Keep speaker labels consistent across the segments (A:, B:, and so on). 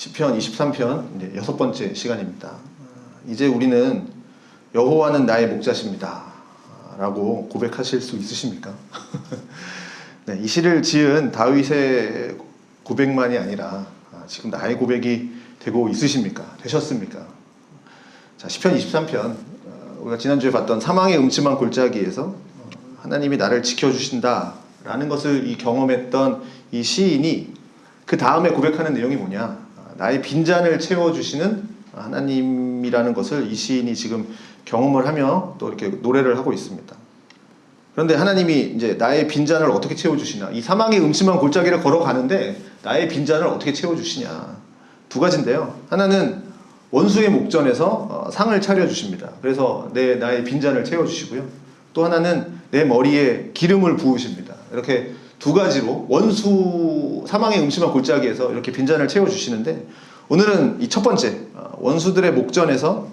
A: 시편 23편 이제 6번째 시간입니다. 이제 우리는 여호와는 나의 목자십니다 라고 고백하실 수 있으십니까? 네, 이 시를 지은 다윗의 고백만이 아니라 지금 나의 고백이 되고 있으십니까? 되셨습니까? 자, 시편 23편 우리가 지난주에 봤던 사망의 음침한 골짜기에서 하나님이 나를 지켜주신다 라는 것을 경험했던 이 시인이 그 다음에 고백하는 내용이 뭐냐? 나의 빈잔을 채워주시는 하나님이라는 것을 이 시인이 지금 경험을 하며 또 이렇게 노래를 하고 있습니다. 그런데 하나님이 이제 나의 빈잔을 어떻게 채워주시냐? 이 사망의 음침한 골짜기를 걸어가는데 나의 빈잔을 어떻게 채워주시냐? 두 가지인데요. 하나는 원수의 목전에서 상을 차려주십니다. 그래서 나의 빈잔을 채워주시고요. 또 하나는 내 머리에 기름을 부으십니다. 이렇게 두 가지로 사망의 음침한 골짜기에서 이렇게 빈잔을 채워주시는데, 오늘은 이 첫 번째 원수들의 목전에서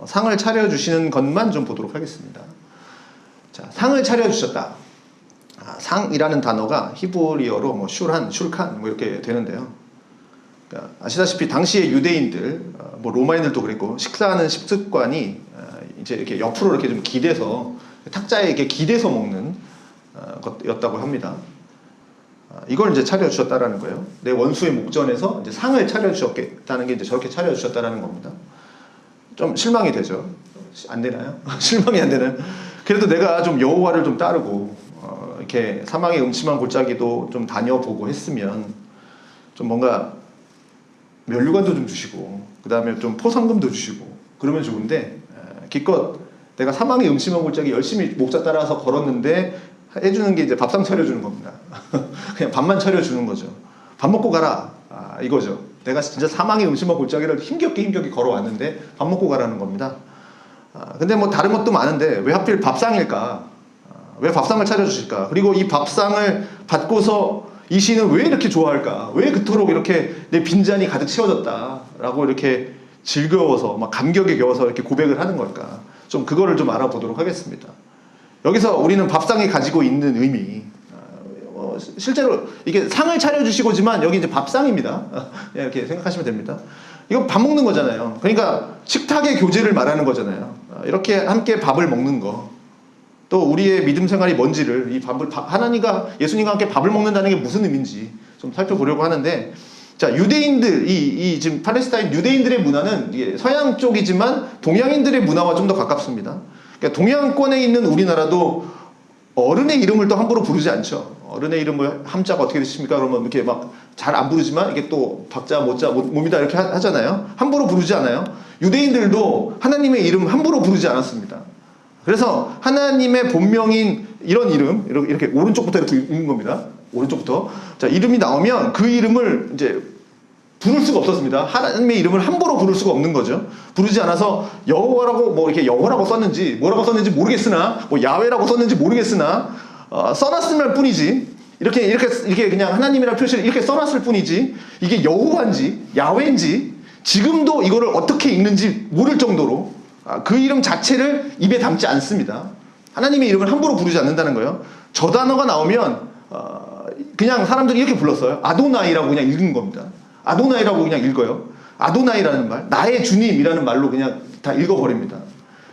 A: 상을 차려주시는 것만 좀 보도록 하겠습니다. 자, 상을 차려주셨다. 상이라는 단어가 히브리어로 슐칸 이렇게 되는데요. 그러니까 아시다시피 당시의 유대인들, 로마인들도 그랬고, 식사하는 식습관이 이제 이렇게 옆으로 이렇게 좀 기대서 탁자에 이렇게 기대서 먹는 것이었다고 합니다. 이걸 이제 차려주셨다라는 거예요. 내 원수의 목전에서 이제 상을 차려주셨다는 게 이제 저렇게 차려주셨다라는 겁니다. 좀 실망이 되죠. 안 되나요? 실망이 안 되나요? 그래도 내가 좀 여호와를 좀 따르고 이렇게 사망의 음침한 골짜기도 좀 다녀보고 했으면 좀 뭔가 면류관도 좀 주시고 그 다음에 좀 포상금도 주시고 그러면 좋은데, 기껏 내가 사망의 음침한 골짜기 열심히 목자 따라서 걸었는데 해주는 게 이제 밥상 차려주는 겁니다. 그냥 밥만 차려주는 거죠. 밥 먹고 가라, 이거죠. 내가 진짜 사망의 음침한 골짜기를 힘겹게 걸어왔는데 밥 먹고 가라는 겁니다. 근데 다른 것도 많은데 왜 하필 밥상일까? 왜 밥상을 차려주실까? 그리고 이 밥상을 받고서 이 시인은 왜 이렇게 좋아할까? 왜 그토록 이렇게 내 빈잔이 가득 채워졌다라고 이렇게 즐거워서 감격에 겨워서 이렇게 고백을 하는 걸까? 좀 그거를 좀 알아보도록 하겠습니다. 여기서 우리는 밥상이 가지고 있는 의미, 실제로 이게 상을 차려주시고지만 여기 이제 밥상입니다. 이렇게 생각하시면 됩니다. 이건 밥 먹는 거잖아요. 그러니까 식탁의 교제를 말하는 거잖아요. 이렇게 함께 밥을 먹는 거, 또 우리의 믿음 생활이 뭔지를 하나님과 예수님과 함께 밥을 먹는다는 게 무슨 의미인지 좀 살펴보려고 하는데, 자, 유대인들, 지금 팔레스타인 유대인들의 문화는 이게 서양 쪽이지만 동양인들의 문화와 좀 더 가깝습니다. 그러니까 동양권에 있는 우리나라도 어른의 이름을 또 함부로 부르지 않죠. 어른의 이름을 함자가 어떻게 되십니까? 그러면 이렇게 잘 안 부르지만 이게 또 박자, 모자, 뭡니다 이렇게 하잖아요. 함부로 부르지 않아요. 유대인들도 하나님의 이름 함부로 부르지 않았습니다. 그래서 하나님의 본명인 이런 이름, 이렇게 오른쪽부터 이렇게 읽는 겁니다. 오른쪽부터. 자, 이름이 나오면 그 이름을 이제 부를 수가 없었습니다. 하나님의 이름을 함부로 부를 수가 없는 거죠. 부르지 않아서 여호와라고 이렇게 여호라고 썼는지 뭐라고 썼는지 모르겠으나 야훼라고 썼는지 모르겠으나 써놨을 뿐이지, 이렇게 그냥 하나님이라는 표시를 이렇게 써놨을 뿐이지 이게 여호와인지 야훼인지 지금도 이거를 어떻게 읽는지 모를 정도로 그 이름 자체를 입에 담지 않습니다. 하나님의 이름을 함부로 부르지 않는다는 거예요. 저 단어가 나오면 그냥 사람들이 이렇게 불렀어요. 아도나이라고 그냥 읽은 겁니다. 아도나이라고 그냥 읽어요. 아도나이라는 말, 나의 주님이라는 말로 그냥 다 읽어버립니다.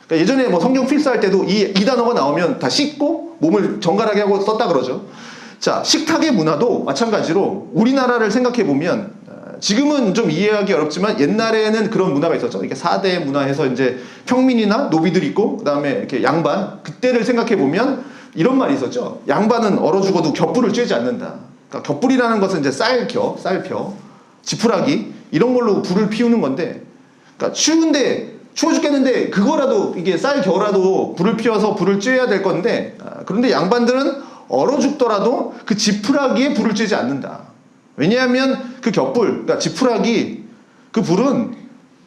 A: 그러니까 예전에 성경 필사할 때도 이 단어가 나오면 다 씻고 몸을 정갈하게 하고 썼다 그러죠. 자, 식탁의 문화도 마찬가지로 우리나라를 생각해 보면, 지금은 좀 이해하기 어렵지만 옛날에는 그런 문화가 있었죠. 이렇게 4대 문화에서 이제 평민이나 노비들 있고 그 다음에 이렇게 양반, 그때를 생각해 보면 이런 말이 있었죠. 양반은 얼어 죽어도 겹불을 쬐지 않는다. 그러니까 겹불이라는 것은 이제 쌀표, 지푸라기 이런 걸로 불을 피우는 건데, 그러니까 추워 죽겠는데 그거라도 이게 쌀겨라도 불을 피워서 불을 쬐야 될 건데, 그런데 양반들은 얼어 죽더라도 그 지푸라기에 불을 쬐지 않는다. 왜냐하면 그 겹불, 그러니까 지푸라기, 그 불은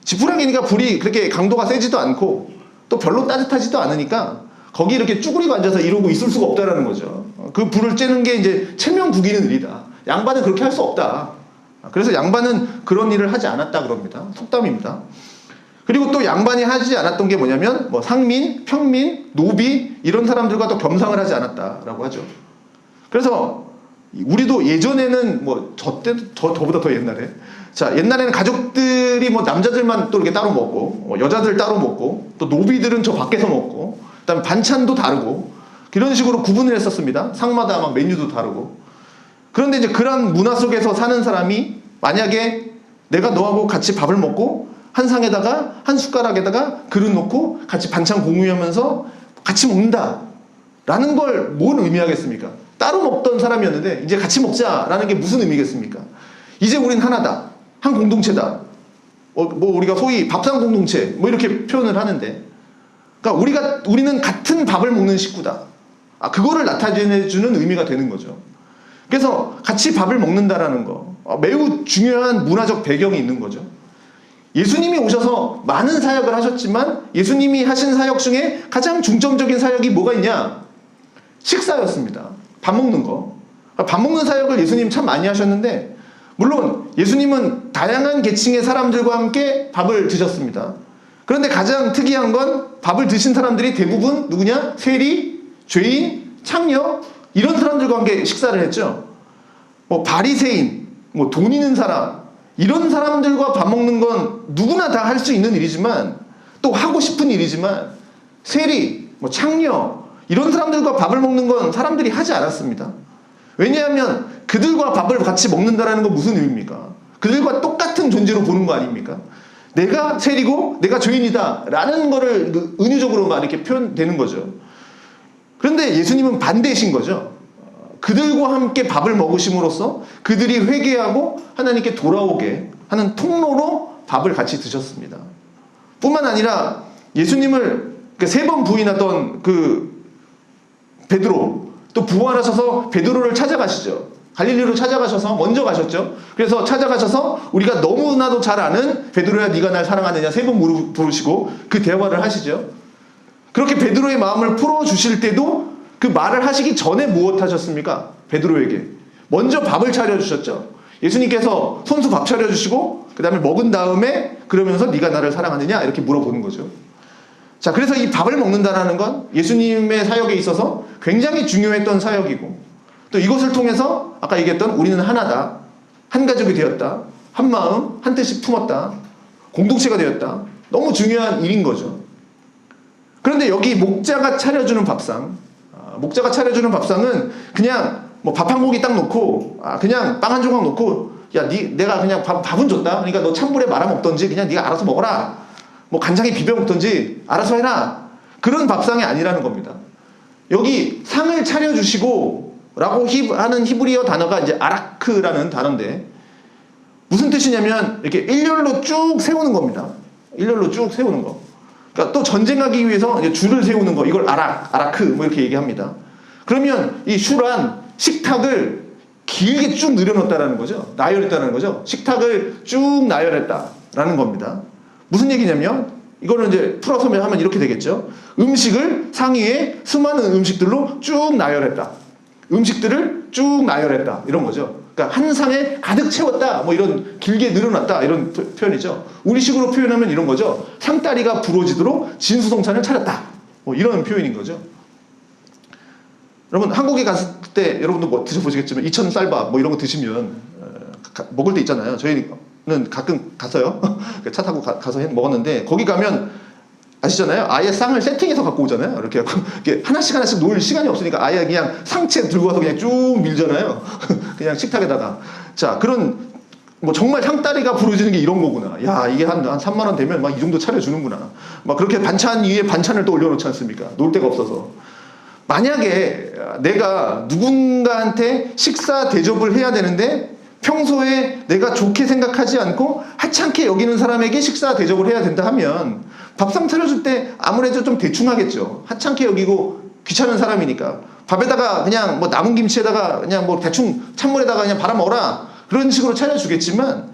A: 지푸라기니까 불이 그렇게 강도가 세지도 않고 또 별로 따뜻하지도 않으니까 거기 이렇게 쭈그리고 앉아서 이러고 있을 수가 없다라는 거죠. 그 불을 쬐는 게 이제 체면 구기는 일이다. 양반은 그렇게 할 수 없다. 그래서 양반은 그런 일을 하지 않았다 그럽니다. 속담입니다. 그리고 또 양반이 하지 않았던 게 뭐냐면 상민, 평민, 노비 이런 사람들과 또 겸상을 하지 않았다라고 하죠. 그래서 우리도 예전에는 저보다 더 옛날에 자, 옛날에는 가족들이 뭐 남자들만 또 이렇게 따로 먹고, 여자들 따로 먹고, 또 노비들은 저 밖에서 먹고, 그다음에 반찬도 다르고, 이런 식으로 구분을 했었습니다. 상마다 막 메뉴도 다르고. 그런데 이제 그런 문화 속에서 사는 사람이 만약에 내가 너하고 같이 밥을 먹고, 한 상에다가, 한 숟가락에다가 그릇 놓고 같이 반찬 공유하면서 같이 먹는다. 라는 걸 뭘 의미하겠습니까? 따로 먹던 사람이었는데 이제 같이 먹자라는 게 무슨 의미겠습니까? 이제 우린 하나다. 한 공동체다. 뭐 우리가 소위 밥상 공동체 뭐 이렇게 표현을 하는데, 그러니까 우리는 같은 밥을 먹는 식구다. 그거를 나타내주는 의미가 되는 거죠. 그래서 같이 밥을 먹는다라는 거, 매우 중요한 문화적 배경이 있는 거죠. 예수님이 오셔서 많은 사역을 하셨지만 예수님이 하신 사역 중에 가장 중점적인 사역이 뭐가 있냐? 식사였습니다. 밥 먹는 거. 밥 먹는 사역을 예수님 참 많이 하셨는데, 물론 예수님은 다양한 계층의 사람들과 함께 밥을 드셨습니다. 그런데 가장 특이한 건 밥을 드신 사람들이 대부분 누구냐? 세리, 죄인, 창녀 이런 사람들과 함께 식사를 했죠. 뭐 바리새인, 뭐 돈 있는 사람 이런 사람들과 밥 먹는 건 누구나 다 할 수 있는 일이지만, 또 하고 싶은 일이지만, 세리, 뭐 창녀 이런 사람들과 밥을 먹는 건 사람들이 하지 않았습니다. 왜냐하면 그들과 밥을 같이 먹는다라는 건 무슨 의미입니까? 그들과 똑같은 존재로 보는 거 아닙니까? 내가 세리고 내가 죄인이다 라는 거를 은유적으로 막 이렇게 표현되는 거죠. 그런데 예수님은 반대이신 거죠. 그들과 함께 밥을 먹으심으로써 그들이 회개하고 하나님께 돌아오게 하는 통로로 밥을 같이 드셨습니다. 뿐만 아니라 예수님을 3번 부인하던 그 베드로, 또 부활하셔서 베드로를 찾아가시죠. 갈릴리로 찾아가셔서 먼저 가셨죠. 그래서 찾아가셔서 우리가 너무나도 잘 아는 베드로야 네가 날 사랑하느냐 3번 무릎 부르시고 그 대화를 하시죠. 그렇게 베드로의 마음을 풀어주실 때도 그 말을 하시기 전에 무엇 하셨습니까? 베드로에게 먼저 밥을 차려주셨죠. 예수님께서 손수 밥 차려주시고 그 다음에 먹은 다음에 그러면서 네가 나를 사랑하느냐 이렇게 물어보는 거죠. 자, 그래서 이 밥을 먹는다라는 건 예수님의 사역에 있어서 굉장히 중요했던 사역이고, 또 이것을 통해서 아까 얘기했던 우리는 하나다, 한 가족이 되었다, 한 마음 한 뜻이 품었다, 공동체가 되었다, 너무 중요한 일인 거죠. 그런데 여기 목자가 차려주는 밥상, 목자가 차려주는 밥상은 그냥 뭐 밥 한 고기 딱 놓고, 그냥 빵 한 조각 놓고, 야, 내가 그냥 밥은 줬다. 그러니까 너 찬물에 말아 먹던지 그냥 네가 알아서 먹어라. 뭐 간장에 비벼 먹던지 알아서 해라. 그런 밥상이 아니라는 겁니다. 여기 상을 차려주시고 라고 하는 히브리어 단어가 이제 아라크라는 단어인데, 무슨 뜻이냐면 이렇게 일렬로 쭉 세우는 겁니다. 일렬로 쭉 세우는 거. 그러니까 또 전쟁하기 위해서 이제 줄을 세우는 거, 이걸 아라크 뭐 이렇게 얘기합니다. 그러면 이 슈란 식탁을 길게 쭉 늘여놓았다라는 거죠. 나열했다는 거죠. 식탁을 쭉 나열했다라는 겁니다. 무슨 얘기냐면 이거는 이제 풀어서 하면 이렇게 되겠죠. 음식을 상위에 수많은 음식들로 쭉 나열했다. 음식들을 쭉 나열했다. 이런 거죠. 그러니까 한 상에 가득 채웠다. 뭐 이런 길게 늘어났다. 이런 표현이죠. 우리식으로 표현하면 이런 거죠. 상다리가 부러지도록 진수성찬을 차렸다. 뭐 이런 표현인 거죠. 여러분 한국에 갔을 때 여러분도 뭐 드셔보시겠지만 이천 쌀밥 뭐 이런 거 드시면 먹을 때 있잖아요. 저희는 가끔 가서요. 차 타고 가서 먹었는데, 거기 가면 아시잖아요. 아예 쌍을 세팅해서 갖고 오잖아요. 이렇게 하나씩 놓을 시간이 없으니까 아예 그냥 상체 들고 와서 그냥 쭉 밀잖아요. 그냥 식탁에다가. 자, 그런 뭐 정말 상다리가 부러지는 게 이런 거구나. 야, 이게 한 3만 원 되면 막 이 정도 차려주는구나. 막 그렇게 반찬 위에 반찬을 또 올려놓지 않습니까? 놓을 데가 없어서. 만약에 내가 누군가한테 식사 대접을 해야 되는데 평소에 내가 좋게 생각하지 않고 하찮게 여기는 사람에게 식사 대접을 해야 된다 하면 밥상 차려줄 때 아무래도 좀 대충 하겠죠. 하찮게 여기고 귀찮은 사람이니까 밥에다가 그냥 뭐 남은 김치에다가 그냥 뭐 대충 찬물에다가 그냥 발아 먹어라 그런 식으로 차려주겠지만,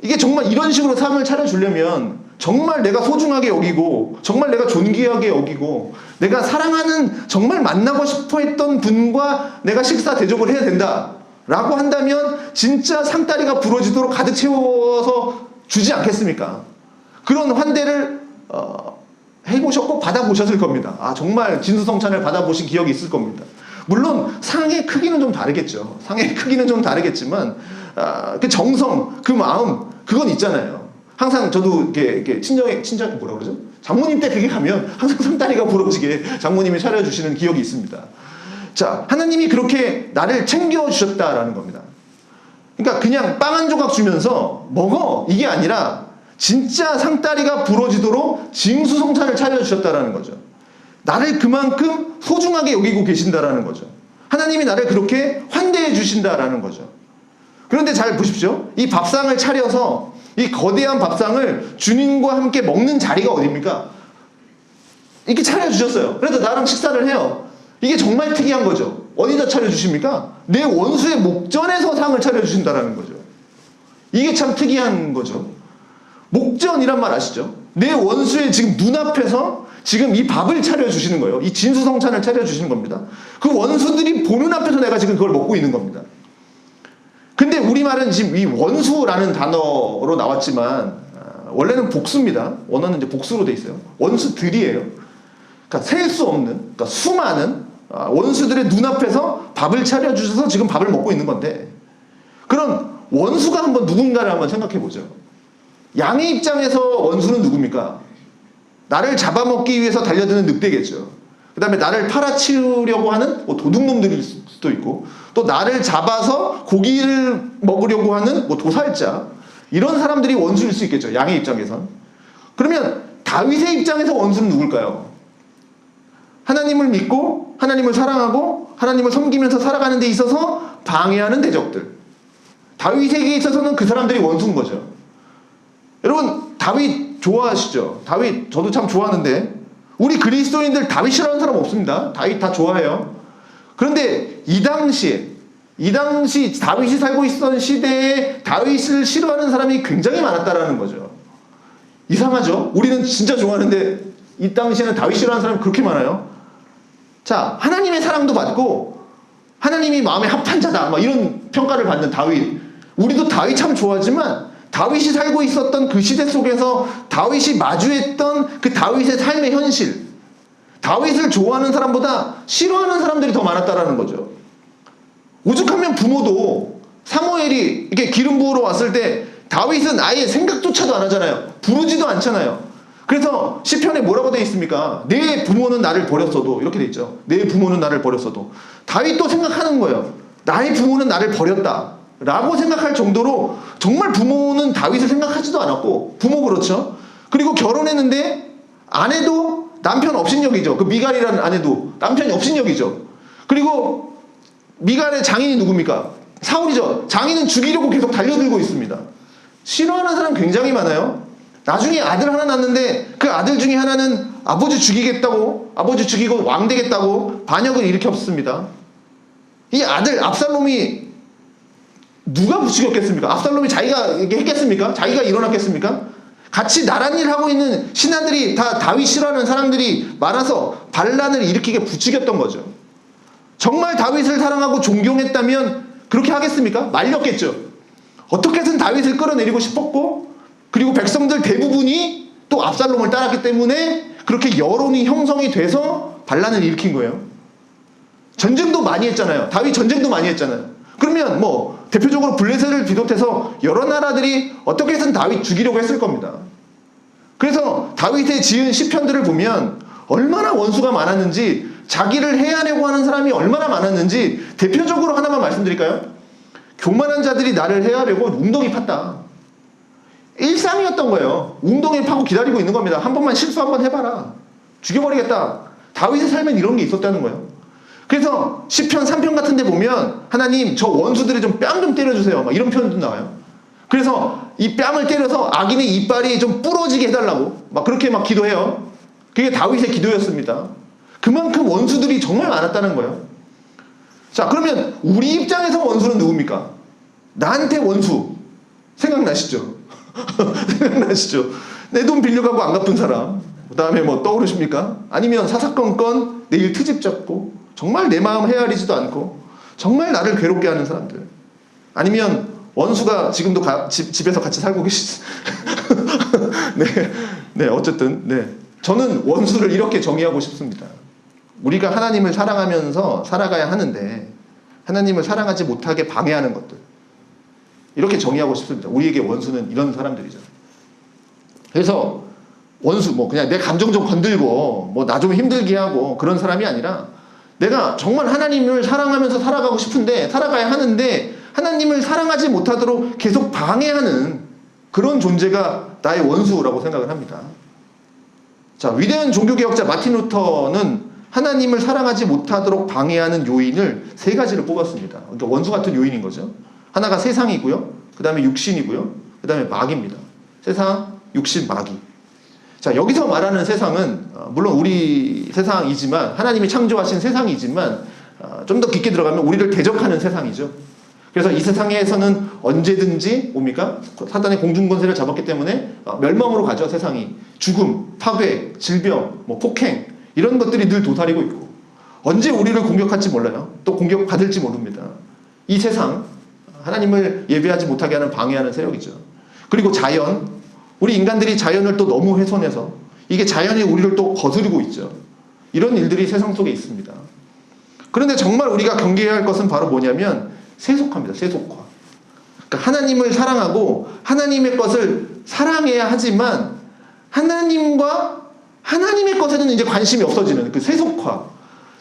A: 이게 정말 이런 식으로 삶을 차려주려면 정말 내가 소중하게 여기고 정말 내가 존귀하게 여기고 내가 사랑하는 정말 만나고 싶어 했던 분과 내가 식사 대접을 해야 된다 라고 한다면 진짜 상다리가 부러지도록 가득 채워서 주지 않겠습니까? 그런 환대를 해보셨고 받아보셨을 겁니다. 정말 진수성찬을 받아보신 기억이 있을 겁니다. 물론 상의 크기는 좀 다르겠죠. 상의 크기는 좀 다르겠지만 그 정성, 그 마음, 그건 있잖아요. 항상 저도 이렇게 친정 뭐라 그러죠? 장모님 때 그게 가면 항상 상다리가 부러지게 장모님이 차려주시는 기억이 있습니다. 자, 하나님이 그렇게 나를 챙겨주셨다라는 겁니다. 그러니까 그냥 빵 한 조각 주면서 먹어 이게 아니라 진짜 상다리가 부러지도록 진수성찬을 차려주셨다라는 거죠. 나를 그만큼 소중하게 여기고 계신다라는 거죠. 하나님이 나를 그렇게 환대해 주신다라는 거죠. 그런데 잘 보십시오. 이 밥상을 차려서 이 거대한 밥상을 주님과 함께 먹는 자리가 어디입니까? 이렇게 차려주셨어요. 그래서 나랑 식사를 해요. 이게 정말 특이한 거죠. 어디다 차려주십니까? 내 원수의 목전에서 상을 차려주신다라는 거죠. 이게 참 특이한 거죠. 목전이란 말 아시죠? 내 원수의 지금 눈앞에서 지금 이 밥을 차려주시는 거예요. 이 진수성찬을 차려주시는 겁니다. 그 원수들이 보는 앞에서 내가 지금 그걸 먹고 있는 겁니다. 근데 우리말은 지금 이 원수라는 단어로 나왔지만 원래는 복수입니다. 원어는 이제 복수로 돼 있어요. 원수들이에요. 그러니까 셀 수 없는, 그러니까 수많은 원수들의 눈앞에서 밥을 차려주셔서 지금 밥을 먹고 있는 건데, 그런 원수가 한번 누군가를 한번 생각해 보죠. 양의 입장에서 원수는 누굽니까? 나를 잡아먹기 위해서 달려드는 늑대겠죠. 그 다음에 나를 팔아치우려고 하는 도둑놈들일 수도 있고, 또 나를 잡아서 고기를 먹으려고 하는 도살자, 이런 사람들이 원수일 수 있겠죠. 양의 입장에선. 그러면 다윗의 입장에서 원수는 누굴까요? 하나님을 믿고 하나님을 사랑하고 하나님을 섬기면서 살아가는 데 있어서 방해하는 대적들. 다윗에게 있어서는 그 사람들이 원수인 거죠. 여러분, 다윗 좋아하시죠? 다윗 저도 참 좋아하는데, 우리 그리스도인들 다윗 싫어하는 사람 없습니다. 다윗 다 좋아해요. 그런데 이 당시 다윗이 살고 있었던 시대에 다윗을 싫어하는 사람이 굉장히 많았다라는 거죠. 이상하죠? 우리는 진짜 좋아하는데 이 당시에는 다윗 싫어하는 사람이 그렇게 많아요. 자, 하나님의 사랑도 받고 하나님이 마음에 합한 자다, 이런 평가를 받는 다윗. 우리도 다윗 참 좋아하지만 다윗이 살고 있었던 그 시대 속에서 다윗이 마주했던 그 다윗의 삶의 현실, 다윗을 좋아하는 사람보다 싫어하는 사람들이 더 많았다라는 거죠. 오죽하면 부모도 사무엘이 이렇게 기름 부으러 왔을 때 다윗은 아예 생각조차도 안 하잖아요. 부르지도 않잖아요. 그래서 시편에 뭐라고 되어 있습니까? 내 부모는 나를 버렸어도, 이렇게 되어 있죠. 내 부모는 나를 버렸어도. 다윗도 생각하는 거예요. 나의 부모는 나를 버렸다 라고 생각할 정도로 정말 부모는 다윗을 생각하지도 않았고, 부모 그렇죠. 그리고 결혼했는데 아내도 남편 업신여기죠. 그 미갈이라는 아내도 남편이 업신여기죠. 그리고 미갈의 장인이 누굽니까? 사울이죠. 장인은 죽이려고 계속 달려들고 있습니다. 싫어하는 사람 굉장히 많아요. 나중에 아들 하나 낳는데 그 아들 중에 하나는 아버지 죽이겠다고, 아버지 죽이고 왕 되겠다고 반역을 일으켰습니다. 이 아들 압살롬이 누가 부추겼겠습니까? 압살롬이 자기가 이렇게 했겠습니까? 자기가 일어났겠습니까? 같이 나란 일 하고 있는 신하들이 다 다윗 싫어하는 사람들이 많아서 반란을 일으키게 부추겼던 거죠. 정말 다윗을 사랑하고 존경했다면 그렇게 하겠습니까? 말렸겠죠. 어떻게든 다윗을 끌어내리고 싶었고, 그리고 백성들 대부분이 또 압살롬을 따랐기 때문에 그렇게 여론이 형성이 돼서 반란을 일으킨 거예요. 전쟁도 많이 했잖아요. 다윗 전쟁도 많이 했잖아요. 그러면 대표적으로 블레셋을 비롯해서 여러 나라들이 어떻게든 다윗 죽이려고 했을 겁니다. 그래서 다윗의 지은 시편들을 보면 얼마나 원수가 많았는지, 자기를 해하려고 하는 사람이 얼마나 많았는지 대표적으로 하나만 말씀드릴까요? 교만한 자들이 나를 해하려고 웅덩이 팠다. 일상이었던 거예요. 웅덩이 파고 기다리고 있는 겁니다. 한 번만 실수 한번 해봐라, 죽여버리겠다. 다윗의 삶엔 이런 게 있었다는 거예요. 그래서 시편 3편 같은 데 보면 하나님 저 원수들이 좀 뺨 좀 때려주세요, 이런 표현도 나와요. 그래서 이 뺨을 때려서 악인의 이빨이 좀 부러지게 해달라고 그렇게 기도해요. 그게 다윗의 기도였습니다. 그만큼 원수들이 정말 많았다는 거예요. 자, 그러면 우리 입장에서 원수는 누굽니까? 나한테 원수 생각나시죠? 생각나시죠? 내 돈 빌려가고 안 갚은 사람, 그 다음에 떠오르십니까? 아니면 사사건건 내일 트집 잡고 정말 내 마음 헤아리지도 않고 정말 나를 괴롭게 하는 사람들, 아니면 원수가 지금도 집에서 같이 살고 계시죠. 네, 어쨌든 저는 원수를 이렇게 정의하고 싶습니다. 우리가 하나님을 사랑하면서 살아가야 하는데 하나님을 사랑하지 못하게 방해하는 것들, 이렇게 정의하고 싶습니다. 우리에게 원수는 이런 사람들이죠. 그래서 원수, 뭐 그냥 내 감정 좀 건들고 뭐 나 좀 힘들게 하고 그런 사람이 아니라, 내가 정말 하나님을 사랑하면서 살아가고 싶은데, 살아가야 하는데 하나님을 사랑하지 못하도록 계속 방해하는 그런 존재가 나의 원수라고 생각을 합니다. 자, 위대한 종교개혁자 마틴 루터는 하나님을 사랑하지 못하도록 방해하는 요인을 3가지를 뽑았습니다. 그러니까 원수 같은 요인인 거죠. 하나가 세상이고요, 그 다음에 육신이고요, 그 다음에 마귀입니다. 세상, 육신, 마귀. 자, 여기서 말하는 세상은 물론 우리 세상이지만, 하나님이 창조하신 세상이지만, 좀 더 깊게 들어가면 우리를 대적하는 세상이죠. 그래서 이 세상에서는 언제든지 뭡니까? 사단의 공중권세를 잡았기 때문에 멸망으로 가죠. 세상이. 죽음, 파괴, 질병, 뭐 폭행, 이런 것들이 늘 도사리고 있고, 언제 우리를 공격할지 몰라요. 또 공격받을지 모릅니다. 이 세상, 하나님을 예배하지 못하게 하는, 방해하는 세력이죠. 그리고 자연, 우리 인간들이 자연을 또 너무 훼손해서 이게 자연이 우리를 또 거스르고 있죠. 이런 일들이 세상 속에 있습니다. 그런데 정말 우리가 경계해야 할 것은 바로 뭐냐면 세속화입니다. 세속화. 그러니까 하나님을 사랑하고 하나님의 것을 사랑해야 하지만, 하나님과 하나님의 것에는 이제 관심이 없어지는 그 세속화.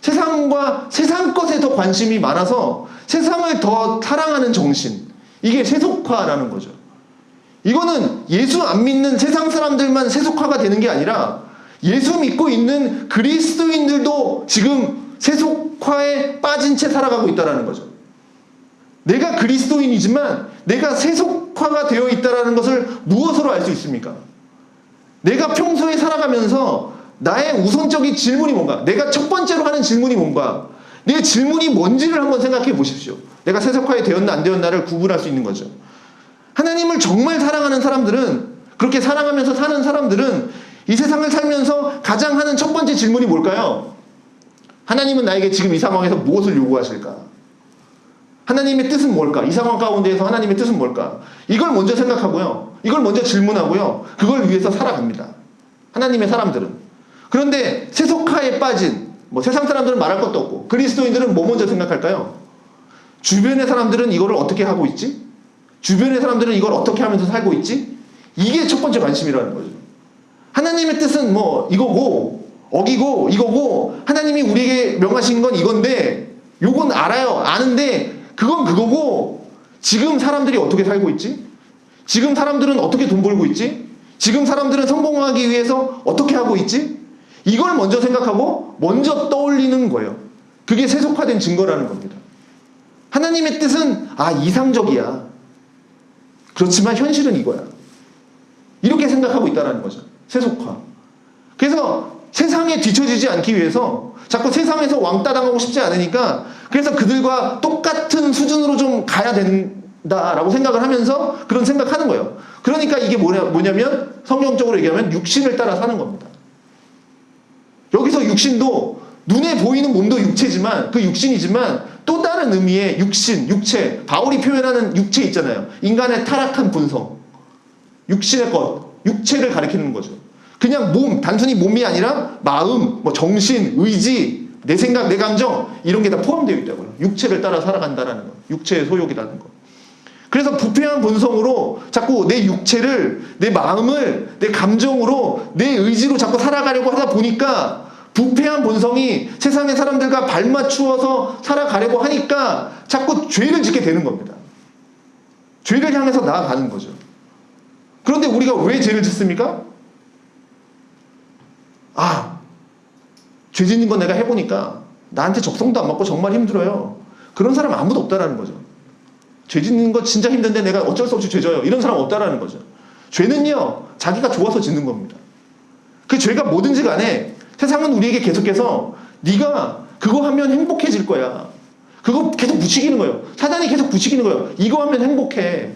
A: 세상과 세상 것에 더 관심이 많아서 세상을 더 사랑하는 정신. 이게 세속화라는 거죠. 이거는 예수 안 믿는 세상 사람들만 세속화가 되는 게 아니라, 예수 믿고 있는 그리스도인들도 지금 세속화에 빠진 채 살아가고 있다는 거죠. 내가 그리스도인이지만 내가 세속화가 되어 있다는 것을 무엇으로 알 수 있습니까? 내가 평소에 살아가면서 나의 우선적인 질문이 뭔가, 내가 첫 번째로 하는 질문이 뭔가, 내 질문이 뭔지를 한번 생각해 보십시오. 내가 세속화에 되었나 안 되었나를 구분할 수 있는 거죠. 하나님을 정말 사랑하는 사람들은, 그렇게 사랑하면서 사는 사람들은 이 세상을 살면서 가장 하는 첫 번째 질문이 뭘까요? 하나님은 나에게 지금 이 상황에서 무엇을 요구하실까? 하나님의 뜻은 뭘까? 이 상황 가운데에서 하나님의 뜻은 뭘까? 이걸 먼저 생각하고요, 이걸 먼저 질문하고요, 그걸 위해서 살아갑니다. 하나님의 사람들은. 그런데 세속화에 빠진, 뭐 세상 사람들은 말할 것도 없고, 그리스도인들은 뭐 먼저 생각할까요? 주변의 사람들은 이거를 어떻게 하고 있지? 주변의 사람들은 이걸 어떻게 하면서 살고 있지? 이게 첫 번째 관심이라는 거죠. 하나님의 뜻은 뭐 이거고, 어기고, 이거고, 하나님이 우리에게 명하신 건 이건데, 요건 알아요. 아는데 그건 그거고, 지금 사람들이 어떻게 살고 있지? 지금 사람들은 어떻게 돈 벌고 있지? 지금 사람들은 성공하기 위해서 어떻게 하고 있지? 이걸 먼저 생각하고 먼저 떠올리는 거예요. 그게 세속화된 증거라는 겁니다. 하나님의 뜻은 이상적이야. 그렇지만 현실은 이거야. 이렇게 생각하고 있다는 거죠. 세속화. 그래서 세상에 뒤처지지 않기 위해서 자꾸 세상에서 왕따 당하고 싶지 않으니까, 그래서 그들과 똑같은 수준으로 좀 가야 된다라고 생각을 하면서 그런 생각하는 거예요. 그러니까 이게 뭐냐면 성경적으로 얘기하면 육신을 따라 사는 겁니다. 여기서 육신도 눈에 보이는 몸도 육체지만, 그 육신이지만 또 다른 의미의 육신, 육체, 바울이 표현하는 육체 있잖아요. 인간의 타락한 본성, 육신의 것, 육체를 가리키는 거죠. 그냥 몸, 단순히 몸이 아니라 마음, 뭐 정신, 의지, 내 생각, 내 감정, 이런 게 다 포함되어 있다고요. 육체를 따라 살아간다는 거, 육체의 소욕이라는 거. 그래서 부패한 본성으로 자꾸 내 육체를, 내 마음을, 내 감정으로, 내 의지로 자꾸 살아가려고 하다 보니까, 부패한 본성이 세상의 사람들과 발맞추어서 살아가려고 하니까 자꾸 죄를 짓게 되는 겁니다. 죄를 향해서 나아가는 거죠. 그런데 우리가 왜 죄를 짓습니까? 죄 짓는 건 내가 해보니까 나한테 적성도 안 맞고 정말 힘들어요. 그런 사람 아무도 없다라는 거죠. 죄 짓는 거 진짜 힘든데 내가 어쩔 수 없이 죄 져요. 이런 사람 없다라는 거죠. 죄는요, 자기가 좋아서 짓는 겁니다. 그 죄가 뭐든지 간에 세상은 우리에게 계속해서 네가 그거 하면 행복해질 거야. 그거 계속 부추기는 거예요. 사단이 계속 부추기는 거예요. 이거 하면 행복해.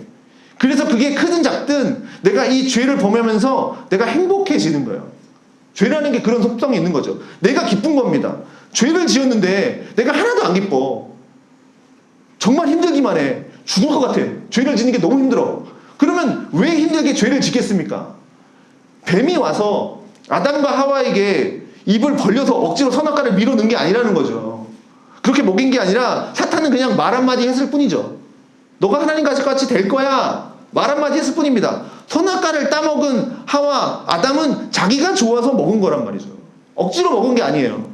A: 그래서 그게 크든 작든 내가 이 죄를 범하면서 내가 행복해지는 거예요. 죄라는 게 그런 속성이 있는 거죠. 내가 기쁜 겁니다. 죄를 지었는데 내가 하나도 안 기뻐. 정말 힘들기만 해. 죽을 것 같아. 죄를 짓는 게 너무 힘들어. 그러면 왜 힘들게 죄를 짓겠습니까? 뱀이 와서 아담과 하와에게 입을 벌려서 억지로 선악과를 밀어넣은 게 아니라는 거죠. 그렇게 먹인 게 아니라 사탄은 그냥 말 한마디 했을 뿐이죠. 너가 하나님과 같이 될 거야. 말 한마디 했을 뿐입니다. 선악과를 따먹은 하와 아담은 자기가 좋아서 먹은 거란 말이죠. 억지로 먹은 게 아니에요.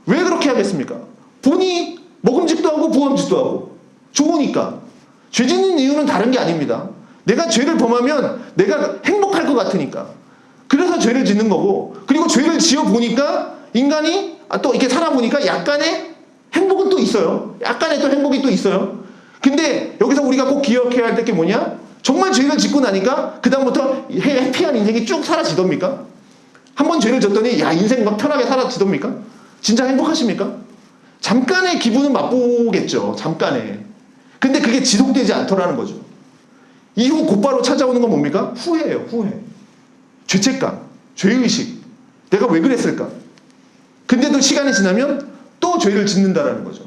A: 왜 그렇게 하겠습니까? 본이 먹음직도 하고 부엄직도 하고 좋으니까. 죄 짓는 이유는 다른 게 아닙니다. 내가 죄를 범하면 내가 행복할 것 같으니까. 그래서 죄를 짓는 거고, 그리고 죄를 지어 보니까 인간이 또 이렇게 살아보니까 약간의 행복은 또 있어요. 약간의 또 행복이 또 있어요. 근데 여기서 우리가 꼭 기억해야 할 게 뭐냐? 정말 죄를 짓고 나니까 그 다음부터 해피한 인생이 쭉 사라지답니까? 한번 죄를 졌더니 야 인생 막 편하게 사라지답니까? 진짜 행복하십니까? 잠깐의 기분은 맛보겠죠. 잠깐의. 근데 그게 지속되지 않더라는 거죠. 이후 곧바로 찾아오는 건 뭡니까? 후회예요. 후회. 죄책감, 죄의식. 내가 왜 그랬을까? 근데도 시간이 지나면 또 죄를 짓는다라는 거죠.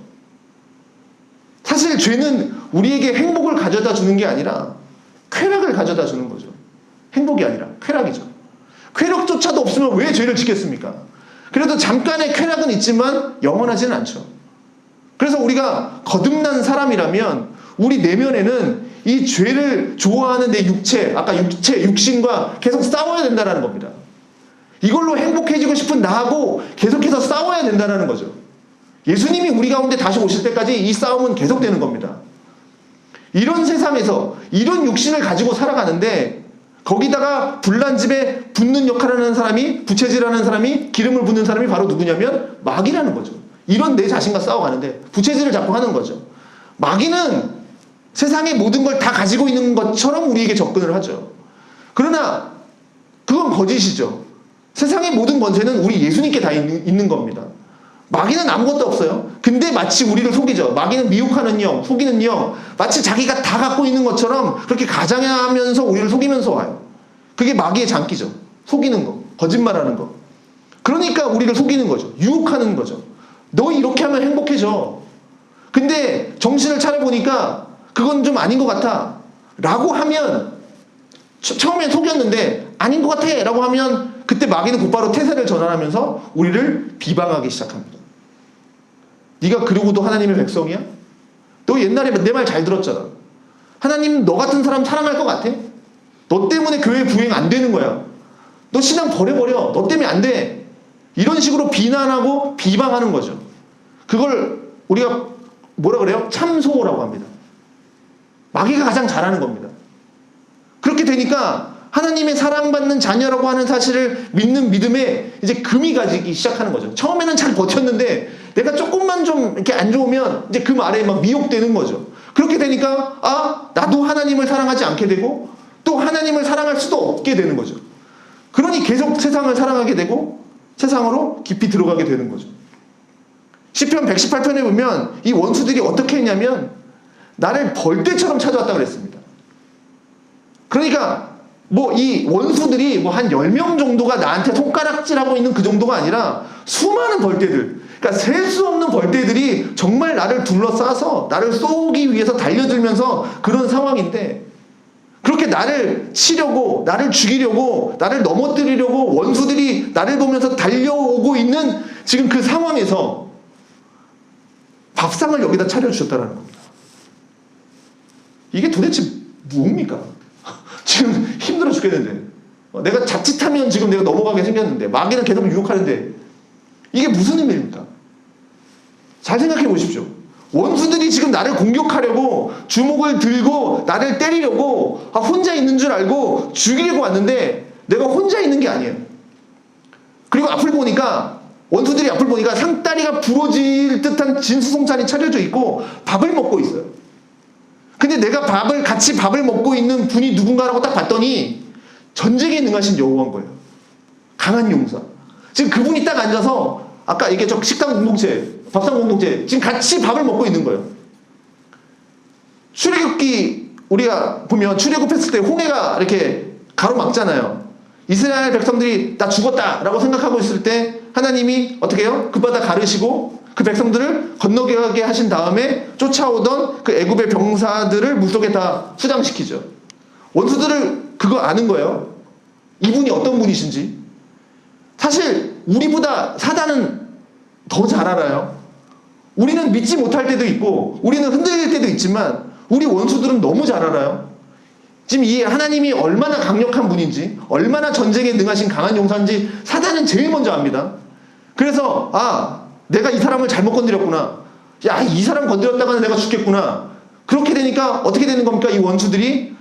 A: 사실 죄는 우리에게 행복을 가져다 주는 게 아니라 쾌락을 가져다 주는 거죠. 행복이 아니라 쾌락이죠. 쾌락조차도 없으면 왜 죄를 짓겠습니까? 그래도 잠깐의 쾌락은 있지만 영원하지는 않죠. 그래서 우리가 거듭난 사람이라면 우리 내면에는 이 죄를 좋아하는 내 육체, 아까 육신과 계속 싸워야 된다는 겁니다. 이걸로 행복해지고 싶은 나하고 계속해서 싸워야 된다는 거죠. 예수님이 우리 가운데 다시 오실 때까지 이 싸움은 계속되는 겁니다. 이런 세상에서 이런 육신을 가지고 살아가는데 거기다가 불난 집에 붓는 역할을 하는 사람이, 부채질하는 사람이, 기름을 붓는 사람이 바로 누구냐면 마귀라는 거죠. 이런 내 자신과 싸워가는데 부채질을 자꾸 하는 거죠. 마귀는 세상의 모든 걸 다 가지고 있는 것처럼 우리에게 접근을 하죠. 그러나 그건 거짓이죠. 세상의 모든 권세는 우리 예수님께 다 있는 겁니다. 마귀는 아무것도 없어요. 근데 마치 우리를 속이죠. 마귀는 미혹하는 영, 속이는 영, 마치 자기가 다 갖고 있는 것처럼 그렇게 가장하면서 우리를 속이면서 와요. 그게 마귀의 장기죠. 속이는 거, 거짓말하는 거. 그러니까 우리를 속이는 거죠. 유혹하는 거죠. 너 이렇게 하면 행복해져. 근데 정신을 차려보니까 그건 좀 아닌 것 같아 라고 하면, 처음엔 속였는데 아닌 것 같아 라고 하면 그때 마귀는 곧바로 태세를 전환하면서 우리를 비방하기 시작합니다. 네가 그러고도 하나님의 백성이야? 너 옛날에 내 말 잘 들었잖아. 하나님 너 같은 사람 사랑할 것 같아? 너 때문에 교회 부행 안 되는 거야. 너 신앙 버려버려. 너 때문에 안 돼. 이런 식으로 비난하고 비방하는 거죠. 그걸 우리가 뭐라 그래요? 참소라고 합니다. 마귀가 가장 잘하는 겁니다. 그렇게 되니까 하나님의 사랑받는 자녀라고 하는 사실을 믿는 믿음에 이제 금이 가지기 시작하는 거죠. 처음에는 잘 버텼는데 내가 조금만 좀 이렇게 안 좋으면 이제 금 아래에 막 미혹되는 거죠. 그렇게 되니까 나도 하나님을 사랑하지 않게 되고 또 하나님을 사랑할 수도 없게 되는 거죠. 그러니 계속 세상을 사랑하게 되고 세상으로 깊이 들어가게 되는 거죠. 시편 118편에 보면 이 원수들이 어떻게 했냐면 나를 벌떼처럼 찾아왔다 그랬습니다. 그러니까 이 원수들이 한 10명 정도가 나한테 손가락질하고 있는 그 정도가 아니라 수많은 벌떼들, 그러니까 셀 수 없는 벌떼들이 정말 나를 둘러싸서 나를 쏘기 위해서 달려들면서 그런 상황인데, 그렇게 나를 치려고, 나를 죽이려고, 나를 넘어뜨리려고 원수들이 나를 보면서 달려오고 있는 지금 그 상황에서 밥상을 여기다 차려주셨다는 겁니다. 이게 도대체 뭡니까? 지금 힘들어 죽겠는데, 내가 자칫하면 지금 내가 넘어가게 생겼는데, 마귀는 계속 유혹하는데 이게 무슨 의미입니까? 잘 생각해 보십시오. 원수들이 지금 나를 공격하려고 주먹을 들고 나를 때리려고 혼자 있는 줄 알고 죽이려고 왔는데 내가 혼자 있는 게 아니에요. 그리고 앞을 보니까, 원수들이 앞을 보니까 상다리가 부러질 듯한 진수성찬이 차려져 있고 밥을 먹고 있어요. 근데 내가 같이 밥을 먹고 있는 분이 누군가라고 딱 봤더니 전쟁에 능하신 여호와인 거예요. 강한 용사. 지금 그분이 딱 앉아서 아까 이게 저 식당 공동체, 밥상 공동체 지금 같이 밥을 먹고 있는 거예요. 출애굽기 우리가 보면 출애굽했을 때 홍해가 이렇게 가로막잖아요. 이스라엘 백성들이 나 죽었다라고 생각하고 있을 때 하나님이 어떻게 해요? 그 바다 가르시고 그 백성들을 건너가게 하신 다음에 쫓아오던 그 애굽의 병사들을 물속에 다 수장시키죠. 원수들을 그거 아는 거예요. 이분이 어떤 분이신지. 사실 우리보다 사단은 더 잘 알아요. 우리는 믿지 못할 때도 있고 우리는 흔들릴 때도 있지만 우리 원수들은 너무 잘 알아요. 지금 이 하나님이 얼마나 강력한 분인지, 얼마나 전쟁에 능하신 강한 용사인지 사단은 제일 먼저 압니다. 그래서 내가 이 사람을 잘못 건드렸구나. 야, 이 사람 건드렸다가는 내가 죽겠구나. 그렇게 되니까 어떻게 되는 겁니까? 이 원수들이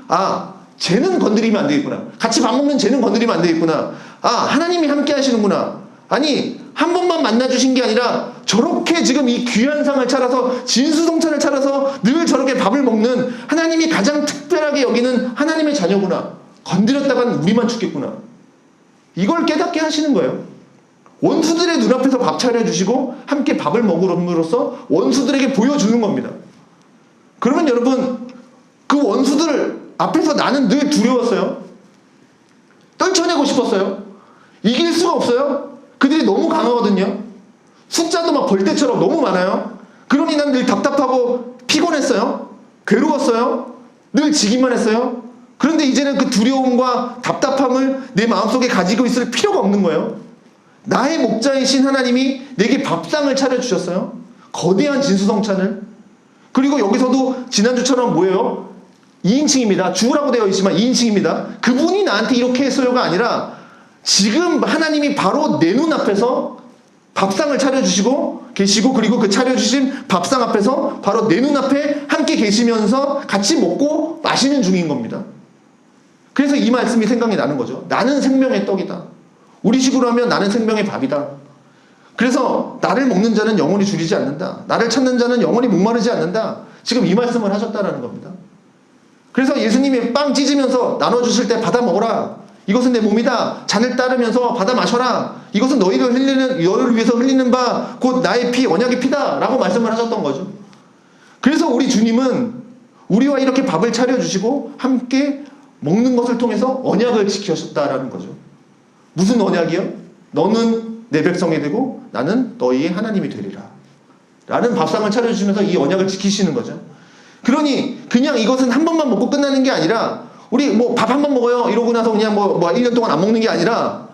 A: 쟤는 건드리면 안 되겠구나. 같이 밥 먹는 쟤는 건드리면 안 되겠구나. 하나님이 함께 하시는구나. 아니, 한 번만 만나주신 게 아니라 저렇게 지금 이 귀한 상을 차려서 진수성찬을 차려서 늘 저렇게 밥을 먹는 하나님이 가장 특별하게 여기는 하나님의 자녀구나. 건드렸다간 우리만 죽겠구나. 이걸 깨닫게 하시는 거예요. 원수들의 눈앞에서 밥 차려주시고 함께 밥을 먹음으로써 원수들에게 보여주는 겁니다. 그러면 여러분, 그 원수들 앞에서 나는 늘 두려웠어요. 떨쳐내고 싶었어요. 이길 수가 없어요. 그들이 너무 강하거든요. 숫자도 막 벌떼처럼 너무 많아요. 그러니 난 늘 답답하고 피곤했어요. 괴로웠어요. 늘 지기만 했어요. 그런데 이제는 그 두려움과 답답함을 내 마음속에 가지고 있을 필요가 없는 거예요. 나의 목자이신 하나님이 내게 밥상을 차려주셨어요. 거대한 진수성찬을. 그리고 여기서도 지난주처럼 뭐예요? 2인칭입니다. 주라고 되어 있지만 2인칭입니다. 그분이 나한테 이렇게 했어요가 아니라 지금 하나님이 바로 내 눈앞에서 밥상을 차려주시고 계시고, 그리고 그 차려주신 밥상 앞에서 바로 내 눈앞에 함께 계시면서 같이 먹고 마시는 중인 겁니다. 그래서 이 말씀이 생각이 나는 거죠. 나는 생명의 떡이다. 우리 식으로 하면 나는 생명의 밥이다. 그래서 나를 먹는 자는 영원히 줄이지 않는다. 나를 찾는 자는 영원히 목마르지 않는다. 지금 이 말씀을 하셨다라는 겁니다. 그래서 예수님이 빵 찢으면서 나눠주실 때 받아 먹어라. 이것은 내 몸이다. 잔을 따르면서 받아 마셔라. 이것은 너희를 위해서 흘리는 바 곧 나의 피, 언약의 피다. 라고 말씀을 하셨던 거죠. 그래서 우리 주님은 우리와 이렇게 밥을 차려주시고 함께 먹는 것을 통해서 언약을 지키셨다라는 거죠. 무슨 언약이요? 너는 내 백성이 되고 나는 너희의 하나님이 되리라. 라는 밥상을 차려주시면서 이 언약을 지키시는 거죠. 그러니 그냥 이것은 한 번만 먹고 끝나는 게 아니라 우리 밥 한 번 먹어요 이러고 나서 그냥 1년 동안 안 먹는 게 아니라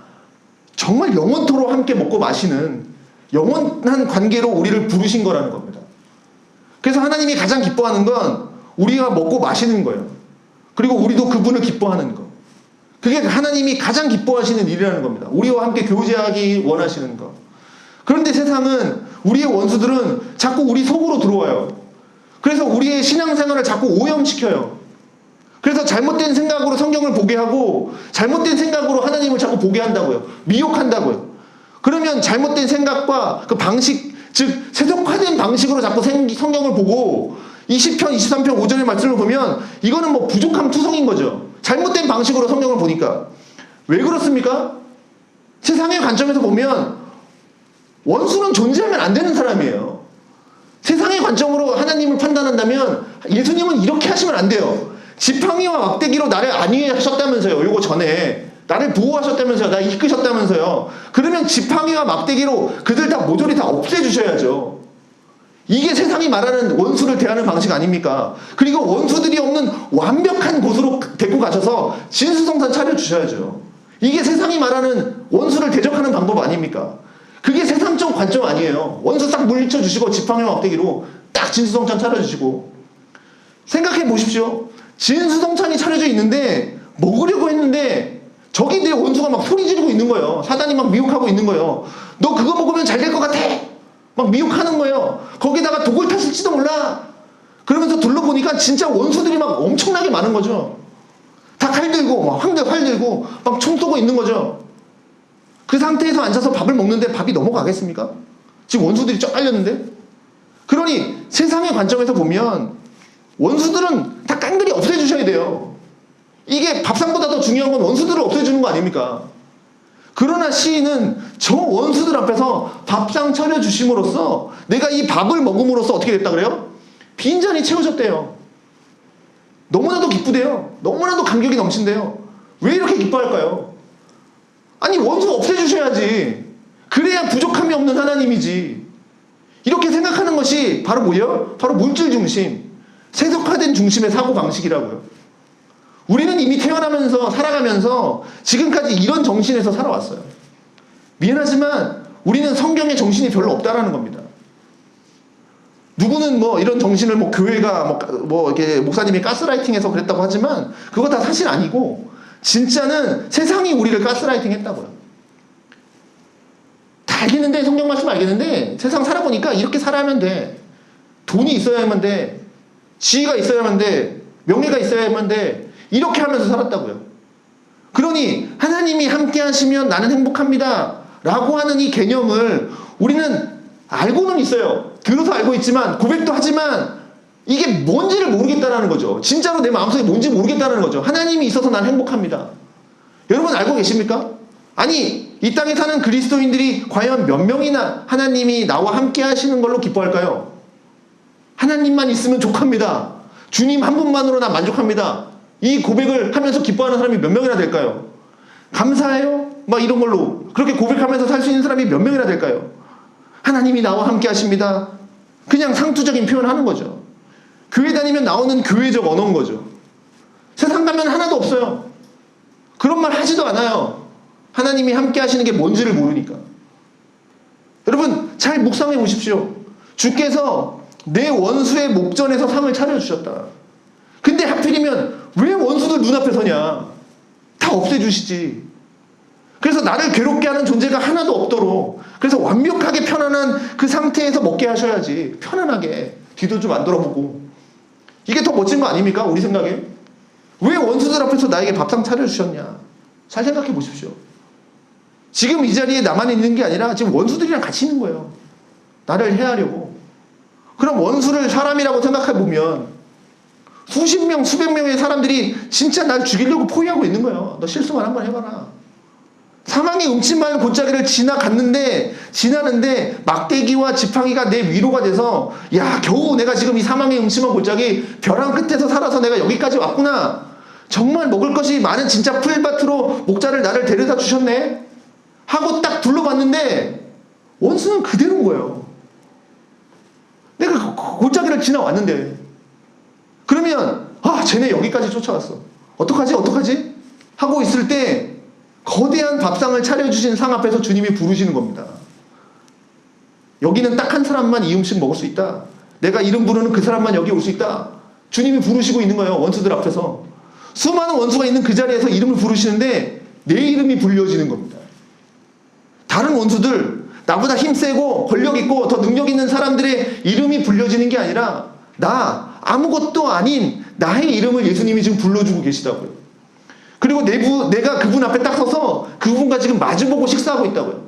A: 정말 영원토록 함께 먹고 마시는 영원한 관계로 우리를 부르신 거라는 겁니다. 그래서 하나님이 가장 기뻐하는 건 우리가 먹고 마시는 거예요. 그리고 우리도 그분을 기뻐하는 거. 그게 하나님이 가장 기뻐하시는 일이라는 겁니다. 우리와 함께 교제하기 원하시는 거. 그런데 세상은, 우리의 원수들은 자꾸 우리 속으로 들어와요. 그래서 우리의 신앙생활을 자꾸 오염시켜요. 그래서 잘못된 생각으로 성경을 보게 하고 잘못된 생각으로 하나님을 자꾸 보게 한다고요. 미혹한다고요. 그러면 잘못된 생각과 그 방식, 즉 세속화된 방식으로 자꾸 성경을 보고 20편, 23편 5절의 말씀을 보면 이거는 부족함 투성인 거죠. 잘못된 방식으로 성경을 보니까. 왜 그렇습니까? 세상의 관점에서 보면 원수는 존재하면 안 되는 사람이에요. 세상의 관점으로 하나님을 판단한다면 예수님은 이렇게 하시면 안 돼요. 지팡이와 막대기로 나를 안위하셨다면서요. 요거 전에 나를 보호하셨다면서요. 나 이끄셨다면서요. 그러면 지팡이와 막대기로 그들 다 모조리 다 없애주셔야죠. 이게 세상이 말하는 원수를 대하는 방식 아닙니까? 그리고 원수들이 없는 완벽한 곳으로 데리고 가셔서 진수성찬 차려주셔야죠. 이게 세상이 말하는 원수를 대적하는 방법 아닙니까? 그게 세상적 관점 아니에요. 원수 딱 물리쳐주시고 지팡이와 막대기로 딱 진수성찬 차려주시고. 생각해 보십시오. 진수성찬이 차려져 있는데 먹으려고 했는데 저기 내 원수가 막 소리 지르고 있는 거예요. 사단이 막 미혹하고 있는 거예요. 너 그거 먹으면 잘 될 것 같아. 막 미혹하는 거예요. 거기다가 독을 탔을지도 몰라. 그러면서 둘러보니까 진짜 원수들이 막 엄청나게 많은 거죠. 다 칼 들고 막 활 들고 막 총 쏘고 있는 거죠. 그 상태에서 앉아서 밥을 먹는데 밥이 넘어가겠습니까? 지금 원수들이 쫙 깔렸는데. 그러니 세상의 관점에서 보면 원수들은 다 깡그리 없애주셔야 돼요. 이게 밥상보다 더 중요한 건 원수들을 없애주는 거 아닙니까? 그러나 시인은 저 원수들 앞에서 밥상 차려주심으로써 내가 이 밥을 먹음으로써 어떻게 됐다 그래요? 빈잔이 채워졌대요. 너무나도 기쁘대요. 너무나도 감격이 넘친대요. 왜 이렇게 기뻐할까요? 아니, 원수 없애주셔야지. 그래야 부족함이 없는 하나님이지. 이렇게 생각하는 것이 바로 뭐예요? 바로 물질 중심, 세속화된 중심의 사고방식이라고요. 우리는 이미 태어나면서 살아가면서 지금까지 이런 정신에서 살아왔어요. 미안하지만 우리는 성경의 정신이 별로 없다라는 겁니다. 누구는 뭐 이런 정신을 뭐 교회가 뭐 이렇게 목사님이 가스라이팅해서 그랬다고 하지만 그거 다 사실 아니고 진짜는 세상이 우리를 가스라이팅 했다고요. 다 알겠는데, 성경 말씀 알겠는데 세상 살아보니까 이렇게 살아야만 돼. 돈이 있어야만 돼. 지위가 있어야만 돼. 명예가 있어야만 돼. 이렇게 하면서 살았다고요. 그러니 하나님이 함께 하시면 나는 행복합니다 라고 하는 이 개념을 우리는 알고는 있어요. 들어서 알고 있지만, 고백도 하지만 이게 뭔지를 모르겠다는 거죠. 진짜로 내 마음속에 뭔지 모르겠다는 거죠. 하나님이 있어서 난 행복합니다. 여러분 알고 계십니까? 아니, 이 땅에 사는 그리스도인들이 과연 몇 명이나 하나님이 나와 함께 하시는 걸로 기뻐할까요? 하나님만 있으면 족합니다. 주님 한 분만으로 나 만족합니다. 이 고백을 하면서 기뻐하는 사람이 몇 명이나 될까요? 감사해요? 막 이런 걸로 그렇게 고백하면서 살 수 있는 사람이 몇 명이나 될까요? 하나님이 나와 함께 하십니다. 그냥 상투적인 표현을 하는 거죠. 교회 다니면 나오는 교회적 언어인 거죠. 세상 가면 하나도 없어요. 그런 말 하지도 않아요. 하나님이 함께 하시는 게 뭔지를 모르니까. 여러분 잘 묵상해 보십시오. 주께서 내 원수의 목전에서 상을 차려주셨다. 근데 하필이면 왜 원수들 눈앞에 서냐? 다 없애주시지. 그래서 나를 괴롭게 하는 존재가 하나도 없도록, 그래서 완벽하게 편안한 그 상태에서 먹게 하셔야지. 편안하게 뒤도 좀 안 돌아보고. 이게 더 멋진 거 아닙니까? 우리 생각에. 왜 원수들 앞에서 나에게 밥상 차려주셨냐? 잘 생각해 보십시오. 지금 이 자리에 나만 있는 게 아니라 지금 원수들이랑 같이 있는 거예요. 나를 해하려고. 그럼 원수를 사람이라고 생각해 보면 수십 명, 수백 명의 사람들이 진짜 날 죽이려고 포위하고 있는 거예요. 너 실수만 한번 해봐라. 사망의 음침한 골짜기를 지나는데 막대기와 지팡이가 내 위로가 돼서, 야, 겨우 내가 지금 이 사망의 음침한 골짜기 벼랑 끝에서 살아서 내가 여기까지 왔구나. 정말 먹을 것이 많은 진짜 풀밭으로 목자를 나를 데려다 주셨네 하고 딱 둘러봤는데 원수는 그대로인 거예요. 내가 그 골짜기를 지나왔는데. 그러면 쟤네 여기까지 쫓아왔어. 어떡하지? 하고 있을 때 거대한 밥상을 차려주신 상 앞에서 주님이 부르시는 겁니다. 여기는 딱 한 사람만 이 음식 먹을 수 있다. 내가 이름 부르는 그 사람만 여기 올 수 있다. 주님이 부르시고 있는 거예요. 원수들 앞에서. 수많은 원수가 있는 그 자리에서 이름을 부르시는데 내 이름이 불려지는 겁니다. 다른 원수들, 나보다 힘세고 권력 있고 더 능력 있는 사람들의 이름이 불려지는 게 아니라 나 아무것도 아닌 나의 이름을 예수님이 지금 불러주고 계시다고요. 그리고 내가 그분 앞에 딱 서서 그분과 지금 마주보고 식사하고 있다고요.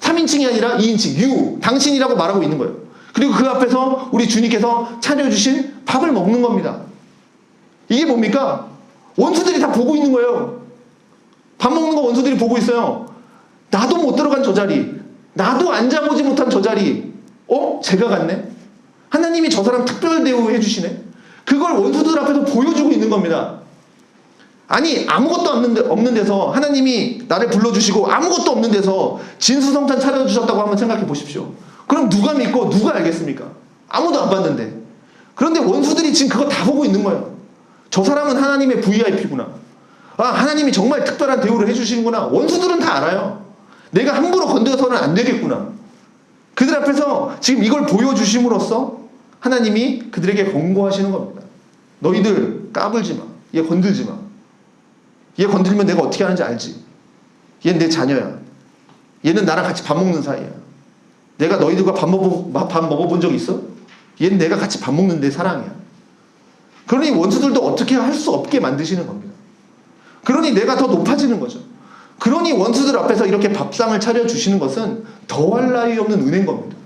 A: 3인칭이 아니라 2인칭, you, 당신이라고 말하고 있는 거예요. 그리고 그 앞에서 우리 주님께서 차려주신 밥을 먹는 겁니다. 이게 뭡니까? 원수들이 다 보고 있는 거예요. 밥 먹는 거 원수들이 보고 있어요. 나도 못 들어간 저 자리, 나도 앉아보지 못한 저 자리, 제가 갔네? 하나님이 저 사람 특별 대우해 주시네? 그걸 원수들 앞에서 보여주고 있는 겁니다. 아니, 아무것도 없는 데서 하나님이 나를 불러주시고 아무것도 없는 데서 진수성찬 차려주셨다고 한번 생각해 보십시오. 그럼 누가 믿고 누가 알겠습니까? 아무도 안 봤는데. 그런데 원수들이 지금 그거 다 보고 있는 거예요. 저 사람은 하나님의 VIP구나. 하나님이 정말 특별한 대우를 해주시는구나. 원수들은 다 알아요. 내가 함부로 건드려서는 안 되겠구나. 그들 앞에서 지금 이걸 보여주심으로써 하나님이 그들에게 권고하시는 겁니다. 너희들 까불지 마. 얘 건들지 마. 얘 건들면 내가 어떻게 하는지 알지? 얘는 내 자녀야. 얘는 나랑 같이 밥 먹는 사이야. 내가 너희들과 밥 먹어본 적 있어? 얘는 내가 같이 밥 먹는 내 사랑이야. 그러니 원수들도 어떻게 할 수 없게 만드시는 겁니다. 그러니 내가 더 높아지는 거죠. 그러니 원수들 앞에서 이렇게 밥상을 차려주시는 것은 더할 나위 없는 은혜인 겁니다.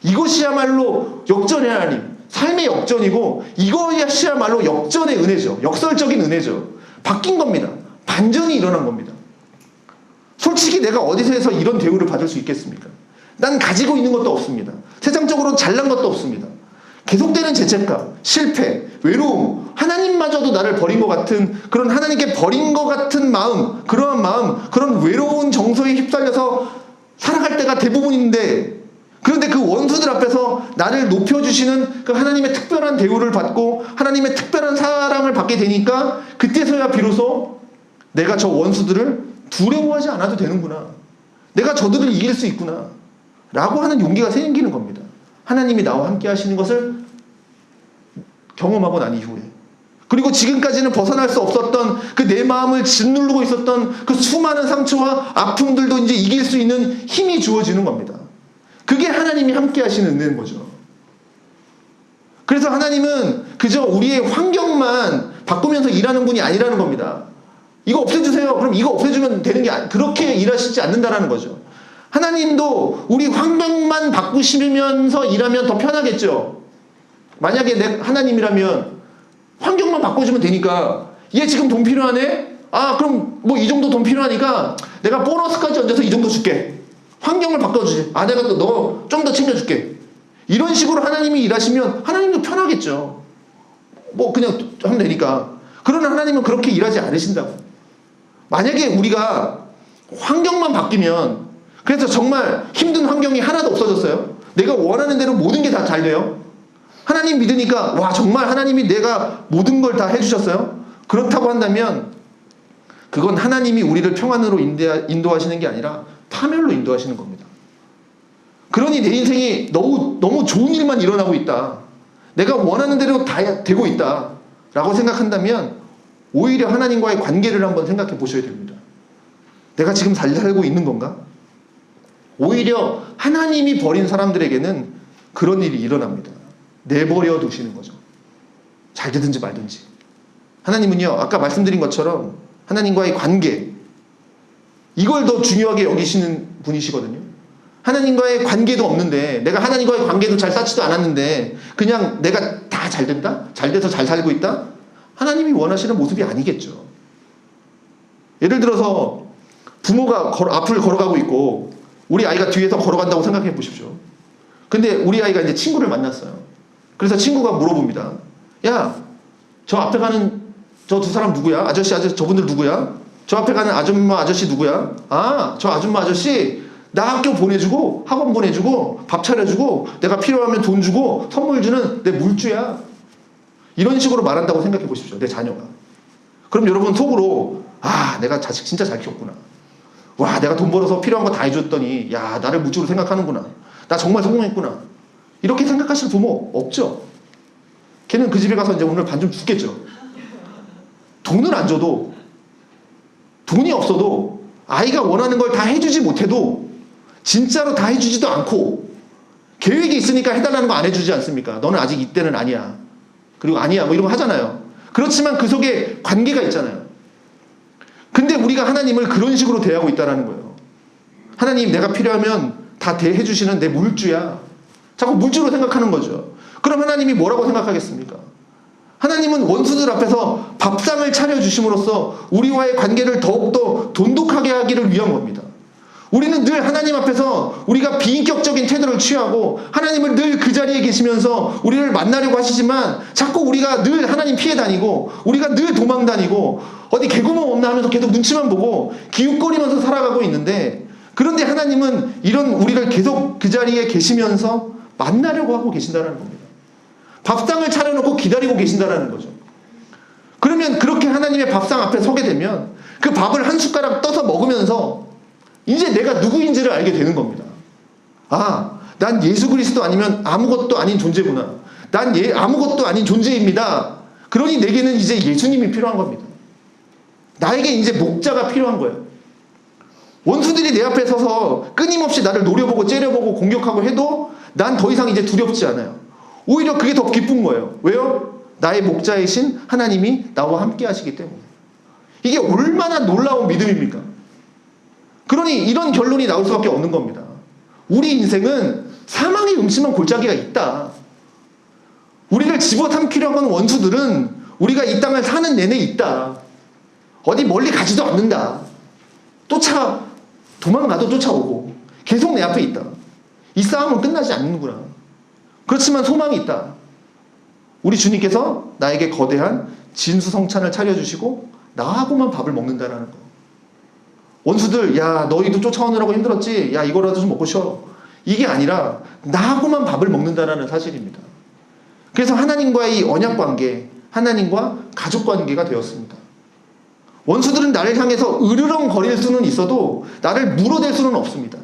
A: 이것이야말로 역전의 하나님, 삶의 역전이고 이것이야말로 역전의 은혜죠. 역설적인 은혜죠. 바뀐 겁니다. 반전이 일어난 겁니다. 솔직히 내가 어디서 해서 이런 대우를 받을 수 있겠습니까? 난 가지고 있는 것도 없습니다. 세상적으로 잘난 것도 없습니다. 계속되는 죄책감, 실패, 외로움, 하나님마저도 나를 버린 것 같은, 그런 하나님께 버린 것 같은 마음, 그러한 마음, 그런 외로운 정서에 휩쓸려서 살아갈 때가 대부분인데, 그런데 그 원수들 앞에서 나를 높여주시는 그 하나님의 특별한 대우를 받고 하나님의 특별한 사랑을 받게 되니까 그때서야 비로소 내가 저 원수들을 두려워하지 않아도 되는구나. 내가 저들을 이길 수 있구나. 라고 하는 용기가 생기는 겁니다. 하나님이 나와 함께 하시는 것을 경험하고 난 이후에, 그리고 지금까지는 벗어날 수 없었던 그 내 마음을 짓누르고 있었던 그 수많은 상처와 아픔들도 이제 이길 수 있는 힘이 주어지는 겁니다. 그게 하나님이 함께 하시는 은혜인 거죠. 그래서 하나님은 그저 우리의 환경만 바꾸면서 일하는 분이 아니라는 겁니다. 이거 없애주세요. 그럼 이거 없애주면 되는 게 그렇게 일하시지 않는다라는 거죠. 하나님도 우리 환경만 바꾸시면서 일하면 더 편하겠죠. 만약에 하나님이라면 환경만 바꿔주면 되니까, 얘 지금 돈 필요하네? 아, 그럼 뭐 이 정도 돈 필요하니까 내가 보너스까지 얹어서 이 정도 줄게. 환경을 바꿔주지. 아, 내가 또 너 좀 더 챙겨줄게. 이런 식으로 하나님이 일하시면 하나님도 편하겠죠. 뭐 그냥 하면 되니까. 그러나 하나님은 그렇게 일하지 않으신다고. 만약에 우리가 환경만 바뀌면, 그래서 정말 힘든 환경이 하나도 없어졌어요. 내가 원하는 대로 모든 게 다 잘 돼요. 하나님 믿으니까 와, 정말 하나님이 내가 모든 걸 다 해주셨어요. 그렇다고 한다면 그건 하나님이 우리를 평안으로 인도하시는 게 아니라 파멸로 인도하시는 겁니다. 그러니 내 인생이 너무 좋은 일만 일어나고 있다, 내가 원하는 대로 다 되고 있다 라고 생각한다면 오히려 하나님과의 관계를 한번 생각해 보셔야 됩니다. 내가 지금 잘 살고 있는 건가? 오히려 하나님이 버린 사람들에게는 그런 일이 일어납니다. 내버려 두시는 거죠. 잘 되든지 말든지. 하나님은요, 아까 말씀드린 것처럼 하나님과의 관계, 이걸 더 중요하게 여기시는 분이시거든요. 하나님과의 관계도 없는데, 내가 하나님과의 관계도 잘 쌓지도 않았는데 그냥 내가 다 잘 된다? 잘 돼서 잘 살고 있다? 하나님이 원하시는 모습이 아니겠죠. 예를 들어서 부모가 앞을 걸어가고 있고 우리 아이가 뒤에서 걸어간다고 생각해 보십시오. 근데 우리 아이가 이제 친구를 만났어요. 그래서 친구가 물어봅니다. 야, 저 앞에 가는 저 두 사람 누구야? 아저씨, 저분들 누구야? 저 앞에 가는 아줌마, 아저씨 누구야? 아, 저 아줌마, 아저씨 나 학교 보내주고 학원 보내주고 밥 차려주고 내가 필요하면 돈 주고 선물 주는 내 물주야. 이런 식으로 말한다고 생각해 보십시오. 내 자녀가. 그럼 여러분 속으로, 아, 내가 자식 진짜 잘 키웠구나. 와, 내가 돈 벌어서 필요한 거 다 해줬더니 야, 나를 물주로 생각하는구나. 나 정말 성공했구나. 이렇게 생각하실 부모 없죠? 걔는 그 집에 가서 이제 오늘 반 좀 죽겠죠. 돈을 안 줘도, 돈이 없어도, 아이가 원하는 걸 다 해주지 못해도, 진짜로 다 해주지도 않고 계획이 있으니까 해달라는 거 안 해주지 않습니까? 너는 아직 이때는 아니야. 그리고 아니야 뭐 이런 거 하잖아요. 그렇지만 그 속에 관계가 있잖아요. 근데 우리가 하나님을 그런 식으로 대하고 있다는 거예요. 하나님, 내가 필요하면 다 대해주시는 내 물주야. 자꾸 물주로 생각하는 거죠. 그럼 하나님이 뭐라고 생각하겠습니까? 하나님은 원수들 앞에서 밥상을 차려주심으로써 우리와의 관계를 더욱더 돈독하게 하기를 위한 겁니다. 우리는 늘 하나님 앞에서 우리가 비인격적인 태도를 취하고 하나님을 늘 그 자리에 계시면서 우리를 만나려고 하시지만 자꾸 우리가 늘 하나님 피해 다니고 우리가 늘 도망 다니고 어디 개구멍 없나 하면서 계속 눈치만 보고 기웃거리면서 살아가고 있는데, 그런데 하나님은 이런 우리를 계속 그 자리에 계시면서 만나려고 하고 계신다는 겁니다. 밥상을 차려놓고 기다리고 계신다는 거죠. 그러면 그렇게 하나님의 밥상 앞에 서게 되면 그 밥을 한 숟가락 떠서 먹으면서 이제 내가 누구인지를 알게 되는 겁니다. 아, 난 예수 그리스도 아니면 아무것도 아닌 존재구나. 난 아무것도 아닌 존재입니다. 그러니 내게는 이제 예수님이 필요한 겁니다. 나에게 이제 목자가 필요한 거예요. 원수들이 내 앞에 서서 끊임없이 나를 노려보고 째려보고 공격하고 해도 난 더 이상 이제 두렵지 않아요. 오히려 그게 더 기쁜 거예요. 왜요? 나의 목자이신 하나님이 나와 함께 하시기 때문에. 이게 얼마나 놀라운 믿음입니까? 그러니 이런 결론이 나올 수밖에 없는 겁니다. 우리 인생은 사망의 음침한 골짜기가 있다. 우리를 집어삼키려고 하는 원수들은 우리가 이 땅을 사는 내내 있다. 어디 멀리 가지도 않는다. 도망가도 쫓아오고 계속 내 앞에 있다. 이 싸움은 끝나지 않는구나. 그렇지만 소망이 있다. 우리 주님께서 나에게 거대한 진수성찬을 차려주시고 나하고만 밥을 먹는다라는 거. 원수들, 야, 너희도 쫓아오느라고 힘들었지? 야, 이거라도 좀 먹고 쉬어. 이게 아니라 나하고만 밥을 먹는다라는 사실입니다. 그래서 하나님과의 이 언약관계, 하나님과 가족관계가 되었습니다. 원수들은 나를 향해서 으르렁거릴 수는 있어도 나를 물어댈 수는 없습니다.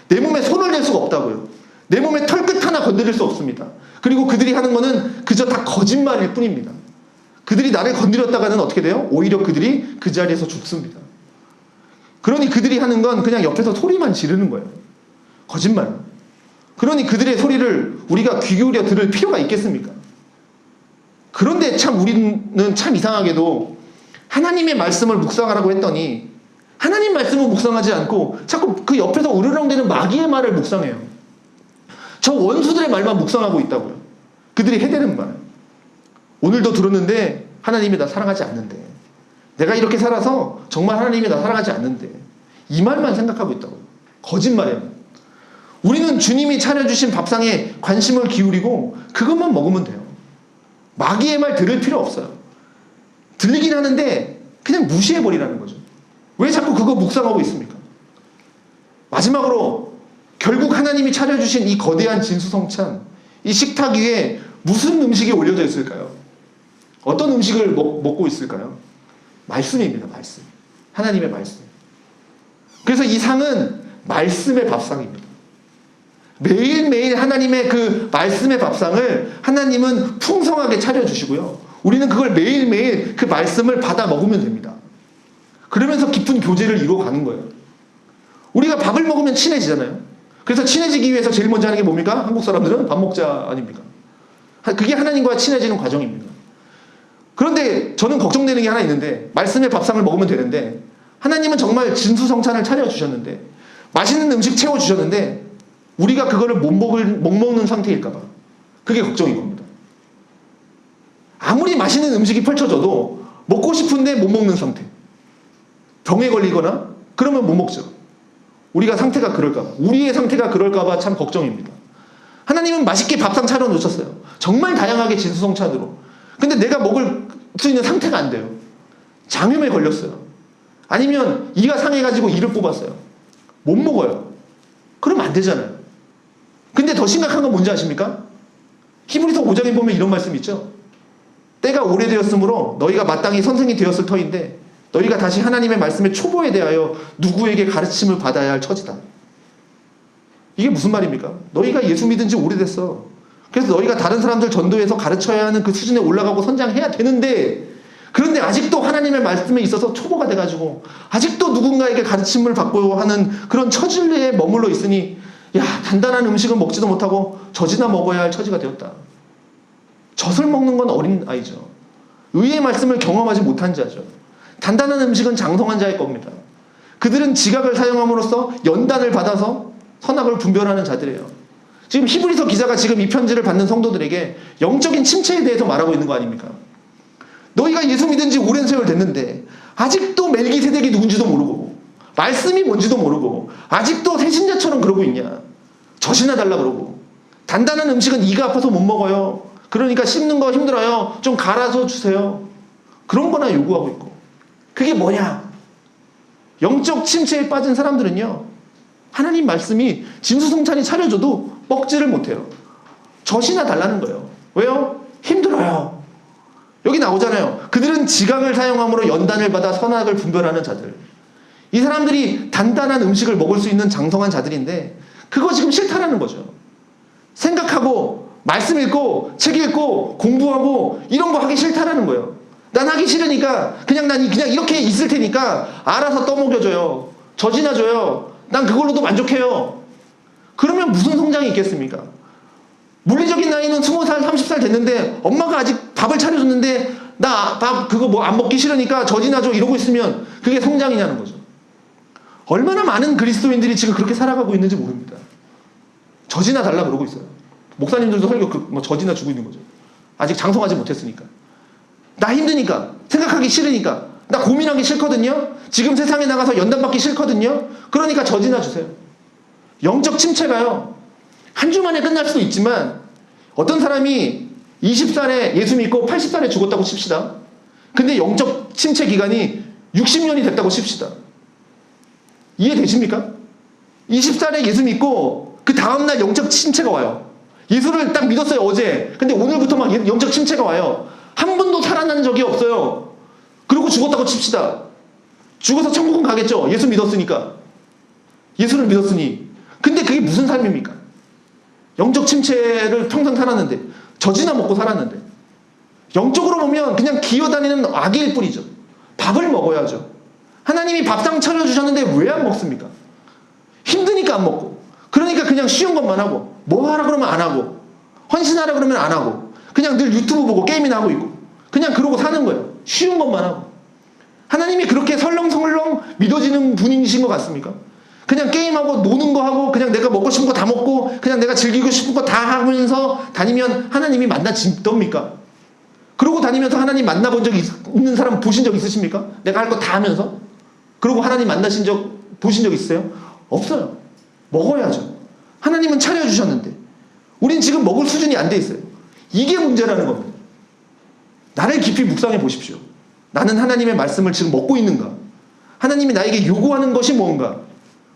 A: 내 몸에 손을 댈 수가 없다고요. 내 몸의 털끝 하나 건드릴 수 없습니다. 그리고 그들이 하는 거는 그저 다 거짓말일 뿐입니다. 그들이 나를 건드렸다가는 어떻게 돼요? 오히려 그들이 그 자리에서 죽습니다. 그러니 그들이 하는 건 그냥 옆에서 소리만 지르는 거예요. 거짓말. 그러니 그들의 소리를 우리가 귀 기울여 들을 필요가 있겠습니까? 그런데 참 우리는 참 이상하게도 하나님의 말씀을 묵상하라고 했더니 하나님 말씀을 묵상하지 않고 자꾸 그 옆에서 으르렁대는 마귀의 말을 묵상해요. 저 원수들의 말만 묵상하고 있다고요. 그들이 해대는 말. 오늘도 들었는데 하나님이 나 사랑하지 않는데, 내가 이렇게 살아서 정말 하나님이 나 사랑하지 않는데, 이 말만 생각하고 있다고요. 거짓말이에요. 우리는 주님이 차려주신 밥상에 관심을 기울이고 그것만 먹으면 돼요. 마귀의 말 들을 필요 없어요. 들리긴 하는데 그냥 무시해버리라는 거죠. 왜 자꾸 그거 묵상하고 있습니까? 마지막으로 결국 하나님이 차려주신 이 거대한 진수성찬, 이 식탁 위에 무슨 음식이 올려져 있을까요? 어떤 음식을 먹고 있을까요? 말씀입니다. 말씀. 하나님의 말씀. 그래서 이 상은 말씀의 밥상입니다. 매일매일 하나님의 그 말씀의 밥상을 하나님은 풍성하게 차려주시고요. 우리는 그걸 매일매일 그 말씀을 받아 먹으면 됩니다. 그러면서 깊은 교제를 이루어가는 거예요. 우리가 밥을 먹으면 친해지잖아요. 그래서 친해지기 위해서 제일 먼저 하는 게 뭡니까? 한국 사람들은 밥 먹자 아닙니까? 그게 하나님과 친해지는 과정입니다. 그런데 저는 걱정되는 게 하나 있는데, 말씀의 밥상을 먹으면 되는데 하나님은 정말 진수성찬을 차려주셨는데 맛있는 음식 채워주셨는데 우리가 그거를 못 먹는 상태일까봐 그게 걱정인 겁니다. 아무리 맛있는 음식이 펼쳐져도 먹고 싶은데 못 먹는 상태, 병에 걸리거나 그러면 못 먹죠. 우리가 상태가 그럴까봐, 우리의 상태가 그럴까봐 참 걱정입니다. 하나님은 맛있게 밥상 차려놓으셨어요. 정말 다양하게 진수성찬으로. 근데 내가 먹을 수 있는 상태가 안 돼요. 장염에 걸렸어요. 아니면 이가 상해가지고 이를 뽑았어요. 못 먹어요. 그러면 안 되잖아요. 근데 더 심각한 건 뭔지 아십니까? 히브리서 5장에 보면 이런 말씀 있죠. 때가 오래되었으므로 너희가 마땅히 선생이 되었을 터인데 너희가 다시 하나님의 말씀의 초보에 대하여 누구에게 가르침을 받아야 할 처지다. 이게 무슨 말입니까? 너희가 예수 믿은 지 오래됐어. 그래서 너희가 다른 사람들 전도해서 가르쳐야 하는 그 수준에 올라가고 선장해야 되는데, 그런데 아직도 하나님의 말씀에 있어서 초보가 돼가지고 아직도 누군가에게 가르침을 받고 하는 그런 처지에 머물러 있으니, 야, 단단한 음식은 먹지도 못하고 젖이나 먹어야 할 처지가 되었다. 젖을 먹는 건 어린 아이죠. 의의 말씀을 경험하지 못한 자죠. 단단한 음식은 장성한 자의 겁니다. 그들은 지각을 사용함으로써 연단을 받아서 선악을 분별하는 자들이에요. 지금 히브리서 기자가 지금 이 편지를 받는 성도들에게 영적인 침체에 대해서 말하고 있는 거 아닙니까? 너희가 예수 믿은 지 오랜 세월 됐는데 아직도 멜기세덱이 누군지도 모르고 말씀이 뭔지도 모르고 아직도 새신자처럼 그러고 있냐? 젖이나 달라 그러고, 단단한 음식은 이가 아파서 못 먹어요. 그러니까 씹는 거 힘들어요. 좀 갈아서 주세요. 그런 거나 요구하고 있고. 그게 뭐냐? 영적 침체에 빠진 사람들은요, 하나님 말씀이 진수성찬이 차려줘도 먹지를 못해요. 젖이나 달라는 거예요. 왜요? 힘들어요. 여기 나오잖아요. 그들은 지각을 사용함으로 연단을 받아 선악을 분별하는 자들. 이 사람들이 단단한 음식을 먹을 수 있는 장성한 자들인데 그거 지금 싫다라는 거죠. 생각하고 말씀 읽고 책 읽고 공부하고 이런 거 하기 싫다라는 거예요. 난 하기 싫으니까 그냥 이렇게 있을 테니까 알아서 떠먹여줘요. 젖이나 줘요. 난 그걸로도 만족해요. 그러면 무슨 성장이 있겠습니까? 물리적인 나이는 20살, 30살 됐는데 엄마가 아직 밥을 차려줬는데 나 밥 그거 뭐 안 먹기 싫으니까 젖이나 줘 이러고 있으면 그게 성장이냐는 거죠. 얼마나 많은 그리스도인들이 지금 그렇게 살아가고 있는지 모릅니다. 젖이나 달라 그러고 있어요. 목사님들도 설교 젖이나 주고 있는 거죠. 아직 장성하지 못했으니까. 나 힘드니까, 생각하기 싫으니까, 나 고민하기 싫거든요. 지금 세상에 나가서 연단받기 싫거든요. 그러니까 젖이나 주세요. 영적 침체가요, 한 주 만에 끝날 수도 있지만 어떤 사람이 20살에 예수 믿고 80살에 죽었다고 칩시다. 근데 영적 침체 기간이 60년이 됐다고 칩시다. 이해되십니까? 20살에 예수 믿고 그 다음날 영적 침체가 와요. 예수를 딱 믿었어요, 어제. 근데 오늘부터 막 영적 침체가 와요. 한 번도 살아난 적이 없어요. 그리고 죽었다고 칩시다. 죽어서 천국은 가겠죠. 예수 믿었으니까. 예수를 믿었으니. 근데 그게 무슨 삶입니까? 영적 침체를 평생 살았는데, 젖이나 먹고 살았는데, 영적으로 보면 그냥 기어다니는 아기일 뿐이죠. 밥을 먹어야죠. 하나님이 밥상 차려주셨는데 왜 안 먹습니까? 힘드니까 안 먹고, 그러니까 그냥 쉬운 것만 하고, 뭐 하라 그러면 안 하고, 헌신하라 그러면 안 하고, 그냥 늘 유튜브 보고 게임이나 하고 있고, 그냥 그러고 사는 거예요. 쉬운 것만 하고. 하나님이 그렇게 설렁설렁 믿어지는 분이신 것 같습니까? 그냥 게임하고 노는 거 하고 그냥 내가 먹고 싶은 거 다 먹고 그냥 내가 즐기고 싶은 거 다 하면서 다니면 하나님이 만나집니까? 그러고 다니면서 하나님 만나본 적 있는 사람 보신 적 있으십니까? 내가 할 거 다 하면서? 그러고 하나님 보신 적 있어요? 없어요. 먹어야죠. 하나님은 차려주셨는데 우린 지금 먹을 수준이 안 돼 있어요. 이게 문제라는 겁니다. 나를 깊이 묵상해 보십시오. 나는 하나님의 말씀을 지금 먹고 있는가? 하나님이 나에게 요구하는 것이 뭔가?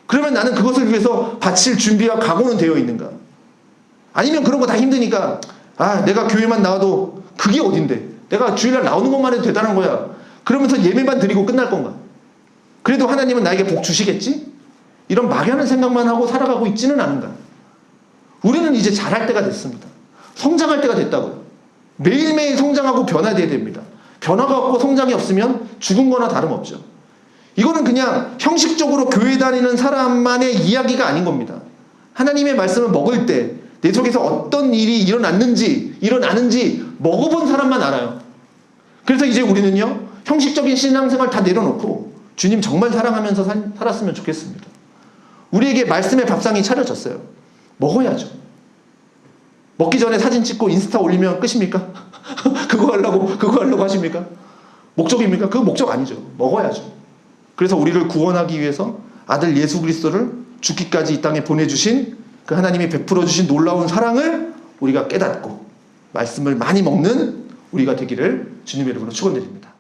A: 그러면 나는 그것을 위해서 바칠 준비와 각오는 되어 있는가? 아니면 그런 거 다 힘드니까 내가 교회만 나와도 그게 어딘데? 내가 주일날 나오는 것만 해도 대단한 거야. 그러면서 예배만 드리고 끝날 건가? 그래도 하나님은 나에게 복 주시겠지? 이런 막연한 생각만 하고 살아가고 있지는 않은가? 우리는 이제 잘할 때가 됐습니다. 성장할 때가 됐다고요. 매일매일 성장하고 변화돼야 됩니다. 변화가 없고 성장이 없으면 죽은 거나 다름없죠. 이거는 그냥 형식적으로 교회 다니는 사람만의 이야기가 아닌 겁니다. 하나님의 말씀을 먹을 때 내 속에서 어떤 일이 일어나는지 먹어본 사람만 알아요. 그래서 이제 우리는요, 형식적인 신앙생활 다 내려놓고 주님 정말 사랑하면서 살았으면 좋겠습니다. 우리에게 말씀의 밥상이 차려졌어요. 먹어야죠. 먹기 전에 사진 찍고 인스타 올리면 끝입니까? 그거 하려고 하십니까? 목적입니까? 그거 목적 아니죠. 먹어야죠. 그래서 우리를 구원하기 위해서 아들 예수 그리스도를 죽기까지 이 땅에 보내주신 그 하나님이 베풀어 주신 놀라운 사랑을 우리가 깨닫고 말씀을 많이 먹는 우리가 되기를 주님의 이름으로 축원드립니다.